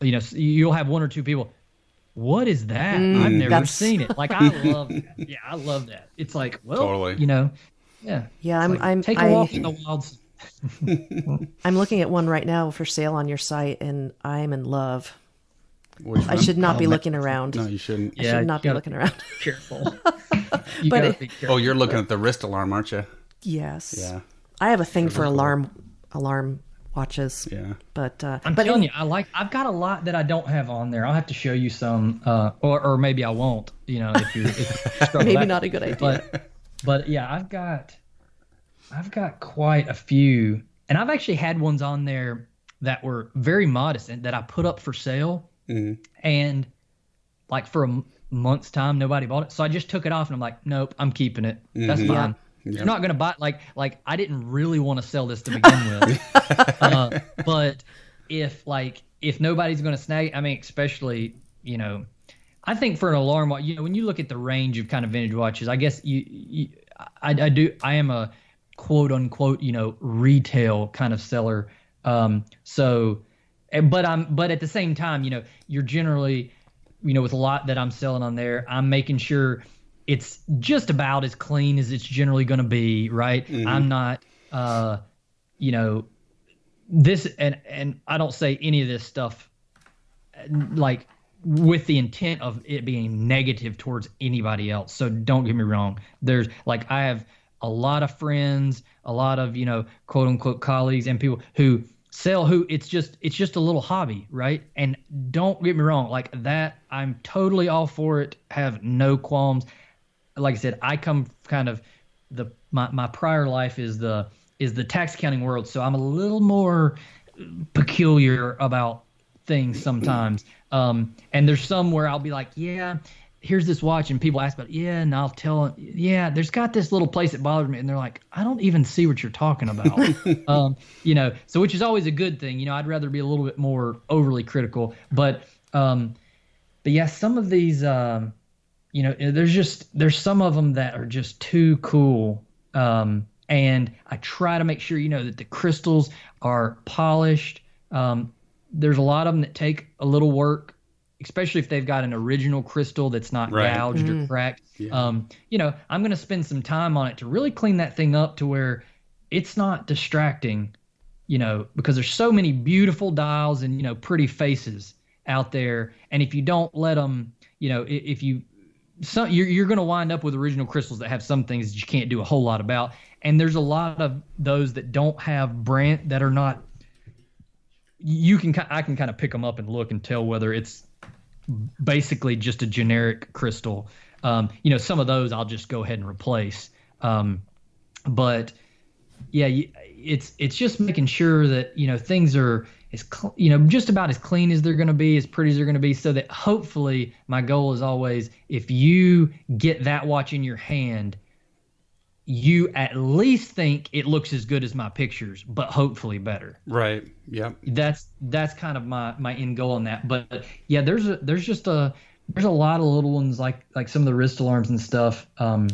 you know, you'll have one or two people, what is that? I've never seen it. Like, I love that. Yeah, I love that. It's like, well, totally. You know, yeah. Yeah, I'm take a walk in the wild. I'm looking at one right now for sale on your site, and I'm in love. Which I should not be looking around. No, you shouldn't. I should not be looking around. Careful. Be careful. Oh, you're looking at the wrist alarm, aren't you? Yes. Yeah. I have a thing for alarm watches. Yeah. But I'm telling you, I've got a lot that I don't have on there. I'll have to show you some, or maybe I won't. You know, if you're maybe not a good idea. But yeah, I've got quite a few, and I've actually had ones on there that were very modest and that I put up for sale, and like for a month's time nobody bought it, so I just took it off and I'm like, nope, I'm keeping it. That's fine. Yeah. You're not gonna buy like I didn't really want to sell this to begin with, but if nobody's gonna snag, I mean, especially, you know, I think for an alarm watch, you know, when you look at the range of kind of vintage watches, I guess I am a quote unquote, you know, retail kind of seller. So, but at the same time, you know, you're generally, you know, with a lot that I'm selling on there, I'm making sure it's just about as clean as it's generally going to be, right? I'm not, you know, this, and I don't say any of this stuff like with the intent of it being negative towards anybody else. So don't get me wrong. There's like, I have a lot of friends, a lot of, quote unquote colleagues and people who sell, who it's just a little hobby, right? And don't get me wrong, like that, I'm totally all for it, have no qualms. Like I said, I come kind of my prior life is the tax accounting world, so I'm a little more peculiar about things sometimes. And there's some where I'll be like, yeah, here's this watch, and people ask about it, yeah, and I'll tell them, yeah, there's got this little place that bothers me, and they're like, I don't even see what you're talking about. So which is always a good thing. I'd rather be a little bit more overly critical, but yeah, some of these, there's some of them that are just too cool. And I try to make sure, that the crystals are polished. There's a lot of them that take a little work, especially if they've got an original crystal that's not gouged or cracked. Yeah. I'm going to spend some time on it to really clean that thing up to where it's not distracting, because there's so many beautiful dials and, pretty faces out there. And if you don't let them, you're going to wind up with original crystals that have some things that you can't do a whole lot about. And there's a lot of those that don't have brand, that are not, I can kind of pick them up and look and tell whether it's basically just a generic crystal. Some of those I'll just go ahead and replace. But yeah, it's just making sure that, things are just about as clean as they're going to be, as pretty as they're going to be, so that hopefully my goal is always, if you get that watch in your hand, you at least think it looks as good as my pictures, but hopefully better. Right. Yep. That's kind of my end goal on that. But yeah, there's a lot of little ones like some of the wrist alarms and stuff that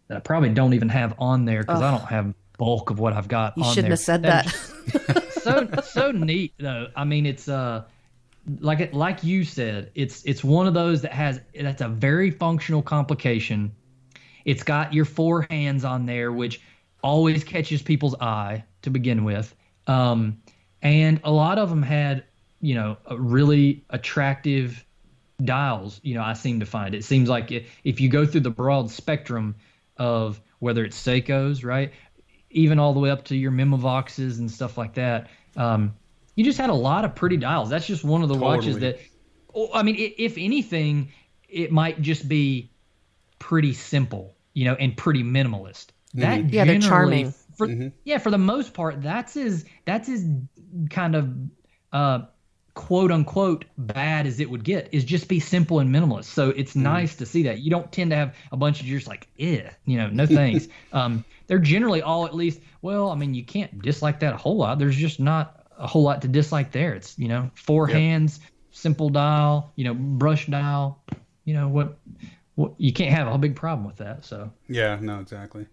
I probably don't even have on there because I don't have bulk of what I've got on there. You shouldn't have said that. So neat though. I mean, it's like you said, it's one of those that's a very functional complication. It's got your 4 hands on there, which always catches people's eye to begin with. And a lot of them had, a really attractive dials, I seem to find. It seems like if you go through the broad spectrum of whether it's Seikos, right, even all the way up to your Memovoxes and stuff like that, you just had a lot of pretty dials. That's just one of the watches that, I mean, if anything, it might just be pretty simple, and pretty minimalist. That they're charming. For the most part, that's as kind of quote unquote bad as it would get, is just be simple and minimalist. So it's nice to see that. You don't tend to have a bunch of just like, no thanks. They're generally all at least, well, I mean, you can't dislike that a whole lot. There's just not a whole lot to dislike there. It's, 4 hands, simple dial, brush dial, what you can't have a big problem with that. So yeah, no, exactly.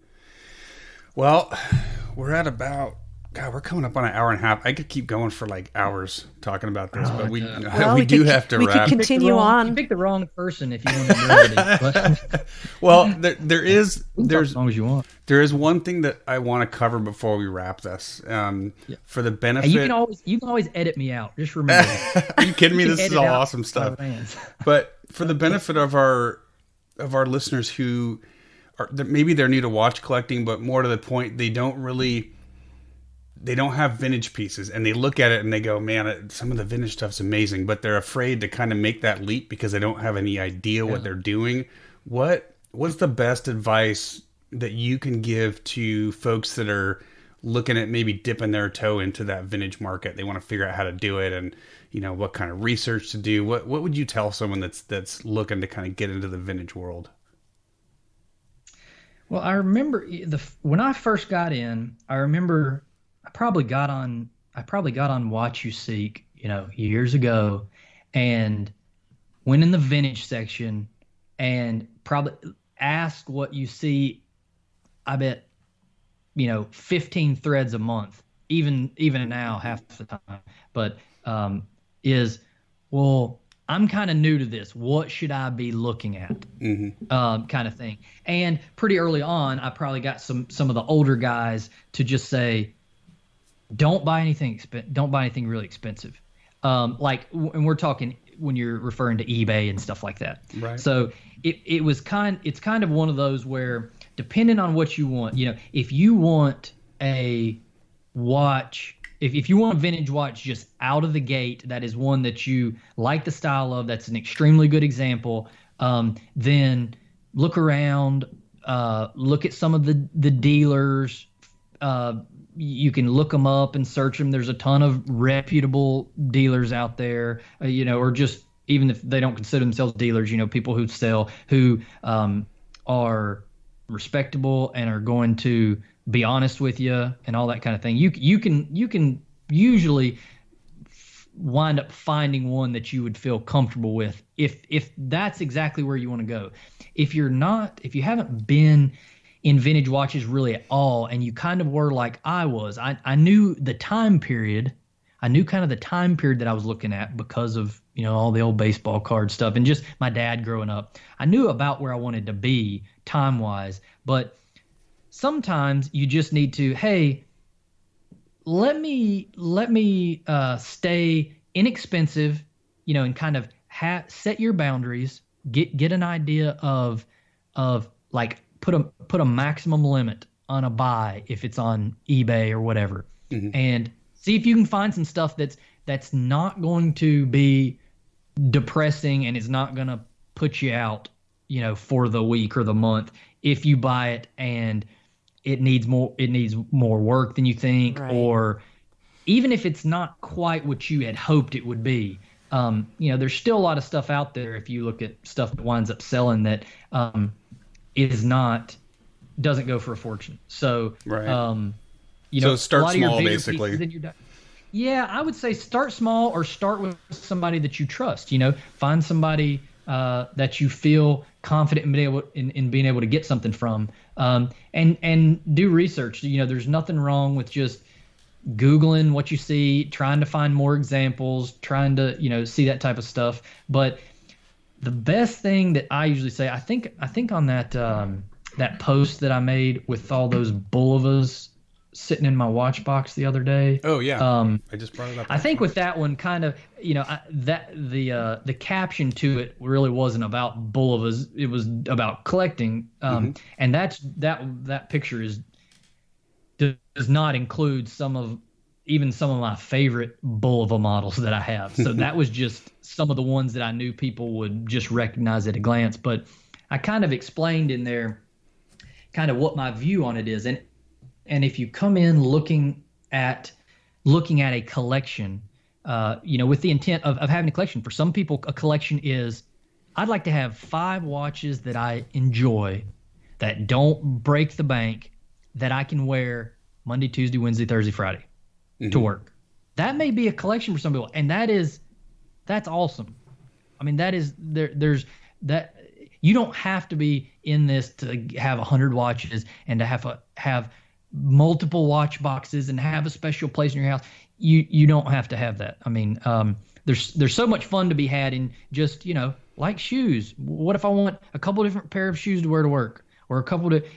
Well, we're at about, we're coming up on an hour and a half. I could keep going for like hours talking about this, but we do have to wrap. We could continue on. You picked the wrong person if you want to do it. Well, there's as long as you want. There is one thing that I want to cover before we wrap this. For the benefit, hey, you can always edit me out. Just remember that. Are you kidding me? This is all awesome stuff. But for the benefit of our listeners who maybe they're new to watch collecting, but more to the point, they don't have vintage pieces, and they look at it and they go, man, some of the vintage stuff's amazing, but they're afraid to kind of make that leap because they don't have any idea what they're doing. What's the best advice that you can give to folks that are looking at maybe dipping their toe into that vintage market? They want to figure out how to do it, and what kind of research to do. What would you tell someone that's looking to kind of get into the vintage world? Well, I remember when I first got in, I probably got on Watch You Seek, years ago, and went in the vintage section and probably asked what you see. I bet, 15 threads a month, even now half the time, but I'm kind of new to this. What should I be looking at? Kind of thing. And pretty early on, I probably got some of the older guys to just say, don't buy anything really expensive. And we're talking when you're referring to eBay and stuff like that. Right. So it's kind of one of those where depending on what you want, if you want a watch, if you want a vintage watch just out of the gate, that is one that you like the style of, that's an extremely good example, then look around, look at some of the dealers. You can look them up and search them. There's a ton of reputable dealers out there, or just even if they don't consider themselves dealers, people who sell, who are respectable and are going to be honest with you and all that kind of thing. You can usually wind up finding one that you would feel comfortable with if that's exactly where you want to go. If you haven't been in vintage watches really at all, and you kind of were like I was, I knew the time period. I knew kind of the time period that I was looking at because of, all the old baseball card stuff and just my dad growing up. I knew about where I wanted to be time-wise, but sometimes you just need to, hey, let me stay inexpensive, and kind of set your boundaries, get an idea of like put a maximum limit on a buy if it's on eBay or whatever, and see if you can find some stuff that's not going to be depressing and is not going to put you out, for the week or the month if you buy it and it needs more work than you think, right. Or even if it's not quite what you had hoped it would be. There's still a lot of stuff out there if you look at stuff that winds up selling that doesn't go for a fortune. So, right. So start small, basically. Yeah, I would say start small or start with somebody that you trust. Find somebody that you feel confident in being able to get something from, and do research. There's nothing wrong with just Googling what you see, trying to find more examples, trying to see that type of stuff. But the best thing that I usually say, I think on that that post that I made with all those Bulivas sitting in my watch box the other day. Oh yeah, I just brought it up. I think with that one, kind of, the caption to it really wasn't about Bulivas. It was about collecting, and that picture does not include some of my favorite Buliva models that I have. So that was just some of the ones that I knew people would just recognize at a glance. But I kind of explained in there kind of what my view on it is, and if you come in looking at a collection, with the intent of having a collection, for some people, a collection is, I'd like to have 5 watches that I enjoy, that don't break the bank, that I can wear Monday, Tuesday, Wednesday, Thursday, Friday to work. That may be a collection for some people, and that's awesome. I mean, there's that. You don't have to be in this to have 100 watches and to have multiple watch boxes and have a special place in your house. You don't have to have that. I mean, there's so much fun to be had in just, like shoes. What if I want a couple different pair of shoes to wear to work, or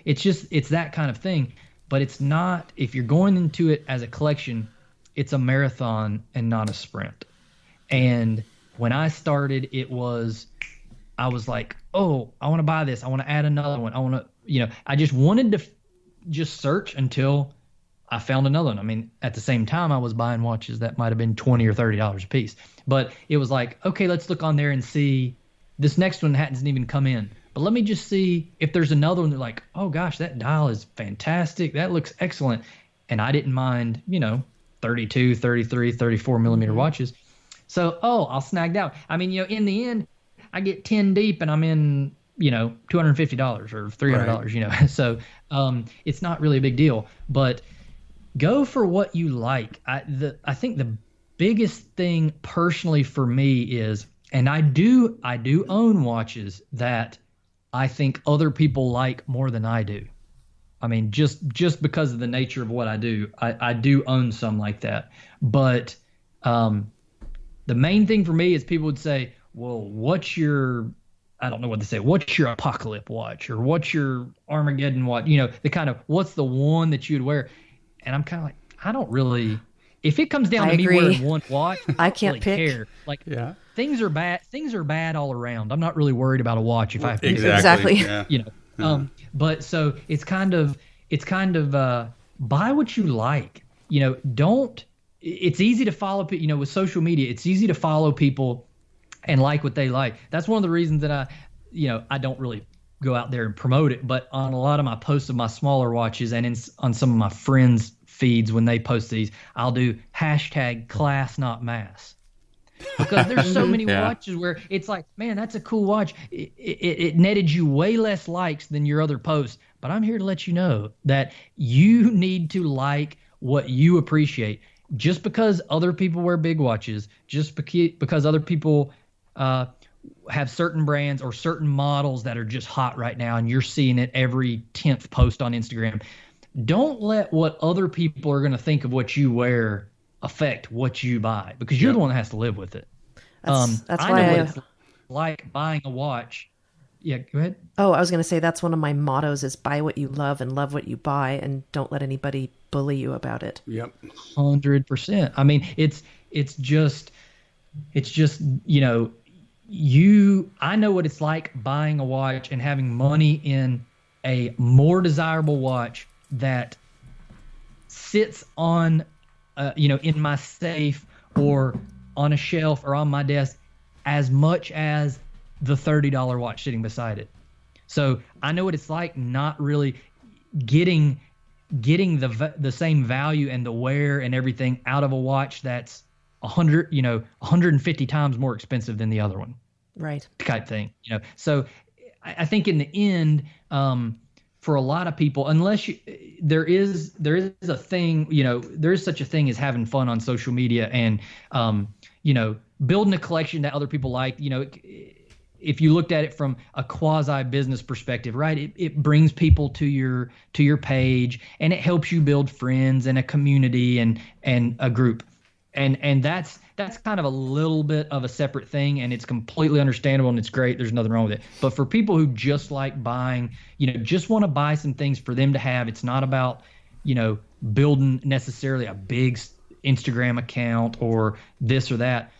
it's that kind of thing. But it's not, if you're going into it as a collection, it's a marathon and not a sprint. And when I started, I was like, oh, I want to buy this. I want to add another one. I want to, I just wanted to just search until I found another one. I mean, at the same time, I was buying watches that might have been $20 or $30 a piece. But it was like, okay, let's look on there and see. This next one hasn't even come in. But let me just see if there's another one. They're like, oh, gosh, that dial is fantastic. That looks excellent. And I didn't mind, 32, 33, 34 millimeter watches. So, I'll snag that one. I mean, in the end, I get 10 deep and I'm in, $250 or $300, right. So it's not really a big deal. But go for what you like. I think the biggest thing personally for me is, and I do own watches that I think other people like more than I do. I mean, just because of the nature of what I do, I do own some like that. But the main thing for me is people would say, well, I don't know what to say. What's your apocalypse watch, or what's your Armageddon watch? The kind of, what's the one that you would wear? And I'm kind of like, I don't really, if it comes down to me wearing one watch, I can't really pick. Care. Like, things are bad all around. I'm not really worried about a watch if I have to. Exactly. Yeah. But so it's kind of buy what you like. Don't. It's easy to follow people. With social media, it's easy to follow people and like what they like. That's one of the reasons that I don't really go out there and promote it. But on a lot of my posts of my smaller watches and on some of my friends' feeds when they post these, I'll do #class not mass. Because there's so many watches where it's like, man, that's a cool watch. It netted you way less likes than your other posts. But I'm here to let you know that you need to like what you appreciate. Just because other people wear big watches, just because other people have certain brands or certain models that are just hot right now, and you're seeing it every 10th post on Instagram, don't let what other people are going to think of what you wear affect what you buy, because you're the one that has to live with it. That's I why know what it's like buying a watch. Yeah, go ahead. Oh, I was going to say that's one of my mottos is buy what you love and love what you buy, and don't let anybody bully you about it. Yep. 100%. I mean, it's just, I know what it's like buying a watch and having money in a more desirable watch that sits on, in my safe or on a shelf or on my desk as much as the $30 watch sitting beside it. So I know what it's like not really getting the same value and the wear and everything out of a watch that's 150 times more expensive than the other one. Right. Type thing. So I think in the end, for a lot of people, unless there is a thing, there is such a thing as having fun on social media and, building a collection that other people like. If you looked at it from a quasi business perspective, right, it brings people to your page, and it helps you build friends and a community and a group. And that's kind of a little bit of a separate thing, and it's completely understandable and it's great. There's nothing wrong with it. But for people who just like buying, just want to buy some things for them to have, it's not about, building necessarily a big Instagram account or this or that.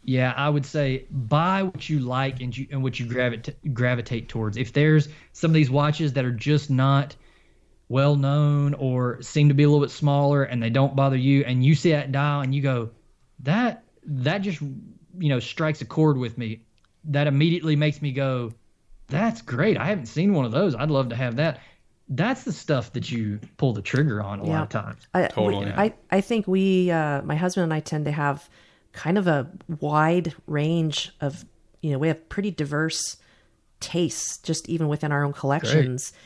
Yeah, I would say buy what you like and what you gravitate towards. If there's some of these watches that are just not well known or seem to be a little bit smaller and they don't bother you, and you see that dial and you go, that just strikes a chord with me, that immediately makes me go, that's great. I haven't seen one of those. I'd love to have that. That's the stuff that you pull the trigger on a lot of times. Totally. I think we, my husband and I, tend to have kind of a wide range of, we have pretty diverse tastes, just even within our own collections. Great.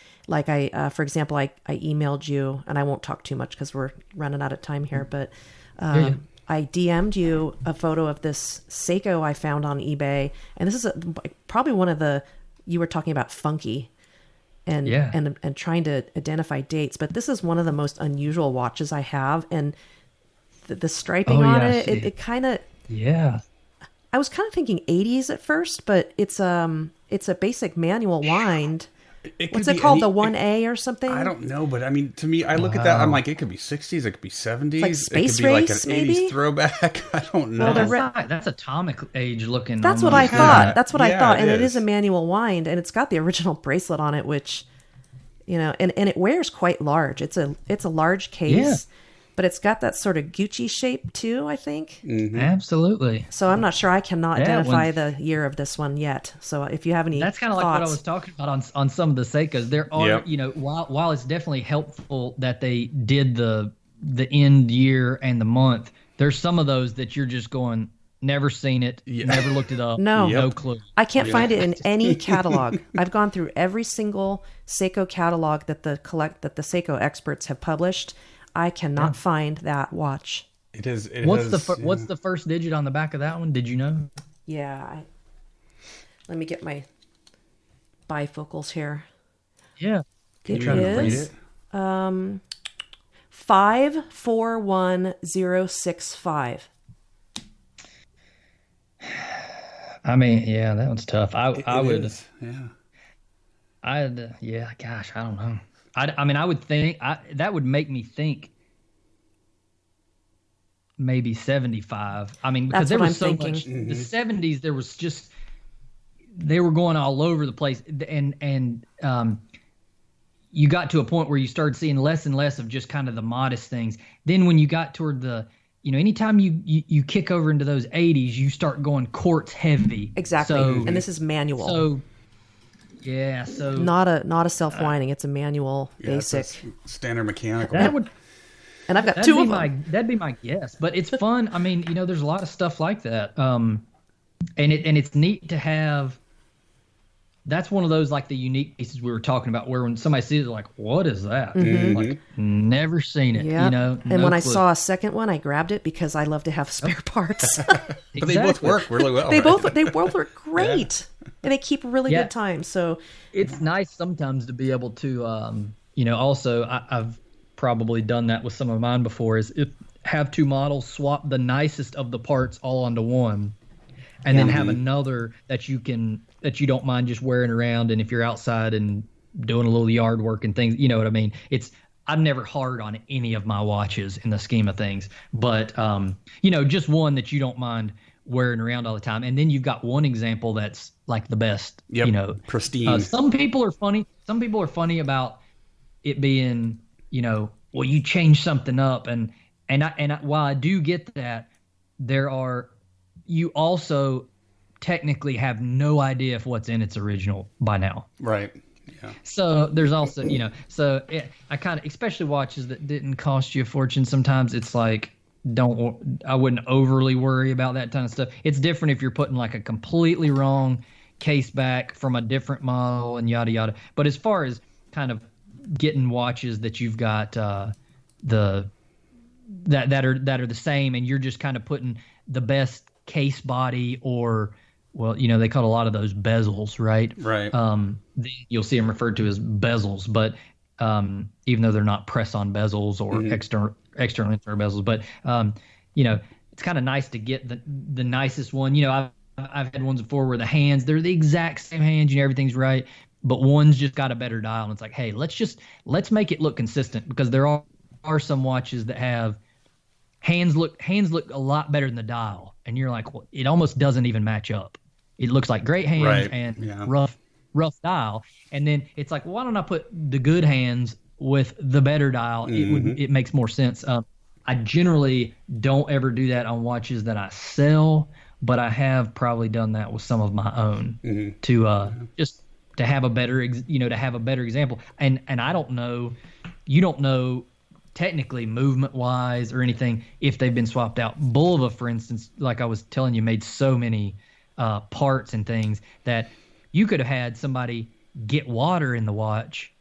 Like for example, I emailed you, and I won't talk too much because we're running out of time here, but I DM'd you a photo of this Seiko I found on eBay. And this is probably one of you were talking about funky and trying to identify dates, but this is one of the most unusual watches I have. And the striping on it kind of, I was kind of thinking 80s at first, but it's a basic manual wind. What's it called? The 1A or something? I don't know, but I mean, to me, I look at that, I'm like, it could be 60s, it could be 70s, like Space it could be Race, like an maybe? 80s throwback. I don't know. Well, that's atomic age looking. That's what I thought. That's what I thought. And it is a manual wind, and it's got the original bracelet on it, which, and it wears quite large. It's a large case. But it's got that sort of Gucci shape too, I think. Mm-hmm. Absolutely. So I'm not sure. I cannot identify the year of this one yet. So if you have any That's kind of like what I was talking about on some of the Seikos. There are, while it's definitely helpful that they did the end year and the month, there's some of those that you're just going, never seen it, never looked it up. No clue. I can't find it in any catalog. I've gone through every single Seiko catalog that the Seiko experts have published. I cannot find that watch. What's the first digit on the back of that one? Did you know? Yeah. Let me get my bifocals here. Yeah. It is 541065. I mean, yeah, that one's tough. I would. Is. Yeah. Gosh, I don't know. I mean, I would think that would make me think maybe 75. I mean, because there was so much. The 70s, there was just they were going all over the place, and you got to a point where you started seeing less and less of just kind of the modest things. Then when you got toward the, anytime you kick over into those 80s, you start going quartz heavy. Exactly. So, and this is manual. So yeah, so not a self-winding. It's a manual, basic, standard mechanical. And I've got two of them. That'd be my guess, but it's fun. I mean, there's a lot of stuff like that, and it's neat to have. That's one of those like the unique pieces we were talking about, where when somebody sees it, they're like, "What is that?" Like, never seen it. Yeah. No and when I clue. saw a second one, I grabbed it because I love to have spare parts. But they both work really well. They both work great, and they keep really good time. So it's nice sometimes to be able to, also I've probably done that with some of mine before. Is have two models swap the nicest of the parts all onto one, and then have another that you don't mind just wearing around. And if you're outside and doing a little yard work and things, you know what I mean? I'm never hard on any of my watches in the scheme of things, but just one that you don't mind wearing around all the time. And then you've got one example that's like the best, pristine. Some people are funny. Some people are funny about it being, well, you change something up. And while I do get that, you also technically have no idea if what's in its original by now. Right. Yeah. So there's also, I kind of, especially watches that didn't cost you a fortune. Sometimes it's like, I wouldn't overly worry about that kind of stuff. It's different if you're putting like a completely wrong case back from a different model and yada, yada. But as far as kind of getting watches that you've got, that are the same, and you're just kind of putting the best case body, or they call a lot of those bezels, right? Right. You'll see them referred to as bezels, but even though they're not press-on bezels or external internal bezels, but it's kind of nice to get the nicest one. I've had ones before where the hands, they're the exact same hands, everything's right, but one's just got a better dial, and it's like, hey, let's make it look consistent, because there are some watches that have hands look a lot better than the dial, and you're like, well, it almost doesn't even match up. It looks like great hands and rough dial, and then it's like, well, why don't I put the good hands with the better dial? It makes more sense. I generally don't ever do that on watches that I sell, but I have probably done that with some of my own to just to have a better example. And I don't know, you don't know technically movement wise or anything if they've been swapped out. Bulova, for instance, like I was telling you, made so many parts and things that you could have had somebody get water in the watch,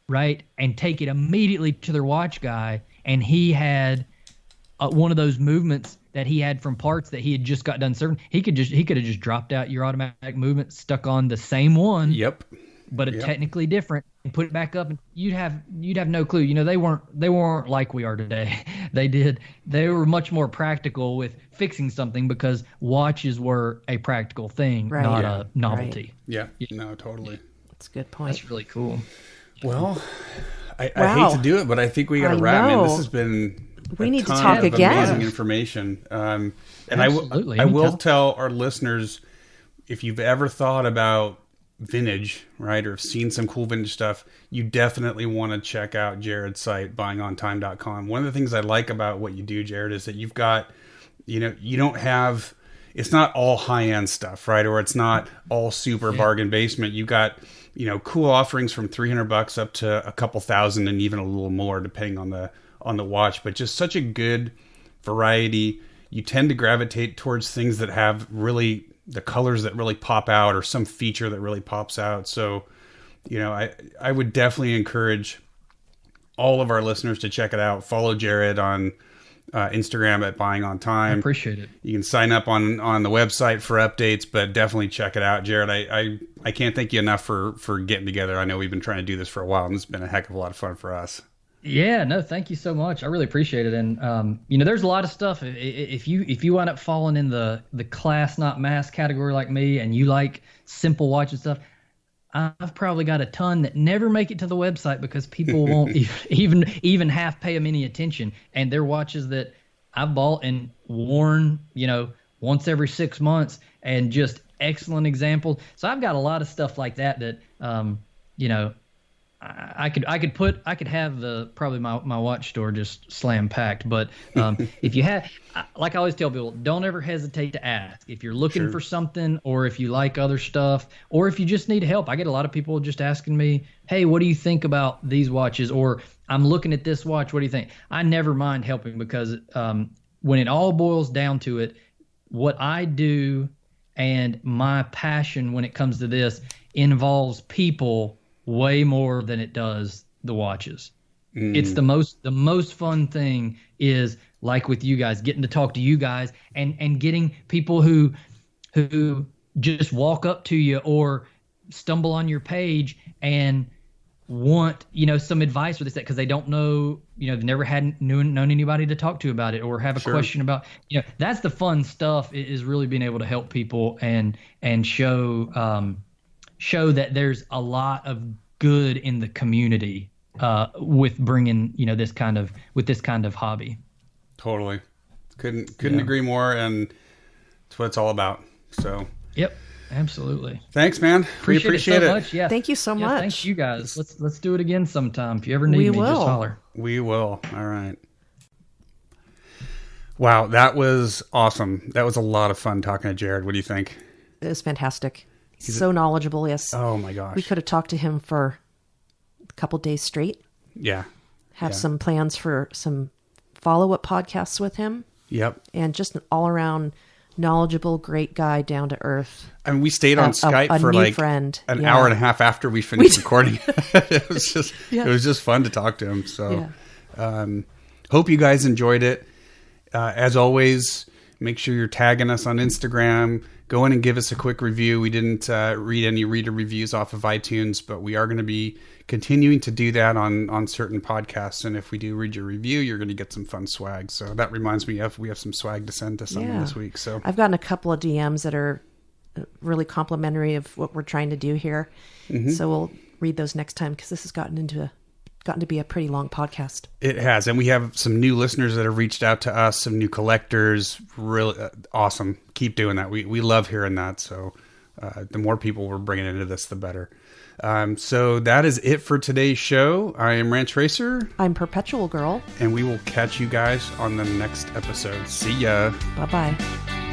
right, and take it immediately to their watch guy, and he had one of those movements that he had from parts that he had just got done serving. He could have just dropped out your automatic movement, stuck on the same one. Yep. But technically different, and put it back up, and you'd have no clue. They weren't like we are today. They were much more practical with fixing something, because watches were a practical thing, not a novelty. Right. Yeah. No, totally. That's a good point. That's really cool. Well, I hate to do it, but I think we got to wrap, man. This has been we need to talk again. Amazing information. And I will tell our listeners, if you've ever thought about vintage, right, or have seen some cool vintage stuff, you definitely want to check out Jared's site, buyingontime.com. One of the things I like about what you do, Jared, is that you've got, you don't have, it's not all high-end stuff, right, or it's not all super bargain basement. You got, cool offerings from $300 up to a couple thousand, and even a little more depending on the watch, but just such a good variety. You tend to gravitate towards things that have really the colors that really pop out, or some feature that really pops out. So, I would definitely encourage all of our listeners to check it out. Follow Jared on Instagram at Buying on Time. I appreciate it. You can sign up on the website for updates, but definitely check it out. Jared, I can't thank you enough for getting together. I know we've been trying to do this for a while, and it's been a heck of a lot of fun for us. Yeah, no, thank you so much. I really appreciate it. And, there's a lot of stuff. If you wind up falling in the class, not mass category like me, and you like simple watch and stuff, I've probably got a ton that never make it to the website because people won't even half pay them any attention. And they're watches that I've bought and worn, once every 6 months, and just excellent examples. So I've got a lot of stuff like that you know, I could have probably my watch store just slam packed. But if you have, like I always tell people, don't ever hesitate to ask if you're looking for something, or if you like other stuff, or if you just need help. I get a lot of people just asking me, hey, what do you think about these watches? Or I'm looking at this watch. What do you think? I never mind helping, because when it all boils down to it, what I do and my passion when it comes to this involves people way more than it does the watches. It's the most fun thing is, like with you guys, getting to talk to you guys and getting people who just walk up to you or stumble on your page and want, you know, some advice with this, because they don't know, you know, they've never known anybody to talk to about it, or have a question about, you know, that's the fun stuff, is really being able to help people and show that there's a lot of good in the community with bringing, you know, this kind of hobby. Totally. Couldn't agree more. And it's what it's all about. So, yep, absolutely. Thanks, man. We appreciate it. Much. Yeah. Thank you so much. Thank you guys. Let's do it again sometime. If you ever need me, just holler. We will. All right. Wow. That was awesome. That was a lot of fun talking to Jared. What do you think? It was fantastic. So knowledgeable. Yes. Oh my gosh. We could have talked to him for a couple days straight. Yeah. Have some plans for some follow-up podcasts with him. Yep. And just an all-around knowledgeable, great guy, down to earth. I mean, we stayed on Skype for like an hour and a half after we finished recording. It was just fun to talk to him. So, hope you guys enjoyed it. As always, make sure you're tagging us on Instagram. Go in and give us a quick review. We didn't read any reader reviews off of iTunes, but we are going to be continuing to do that on certain podcasts. And if we do read your review, you're going to get some fun swag. So that reminds me we have some swag to send to someone this week. So I've gotten a couple of DMs that are really complimentary of what we're trying to do here. Mm-hmm. So we'll read those next time, because this has gotten to be a pretty long podcast. It has. And we have some new listeners that have reached out to us, some new collectors. Really awesome. Keep doing that. We love hearing that. So the more people we're bringing into this, the better. So that is it for today's show. I am Ranch Racer. I'm Perpetual Girl. And we will catch you guys on the next episode. See ya. Bye-bye.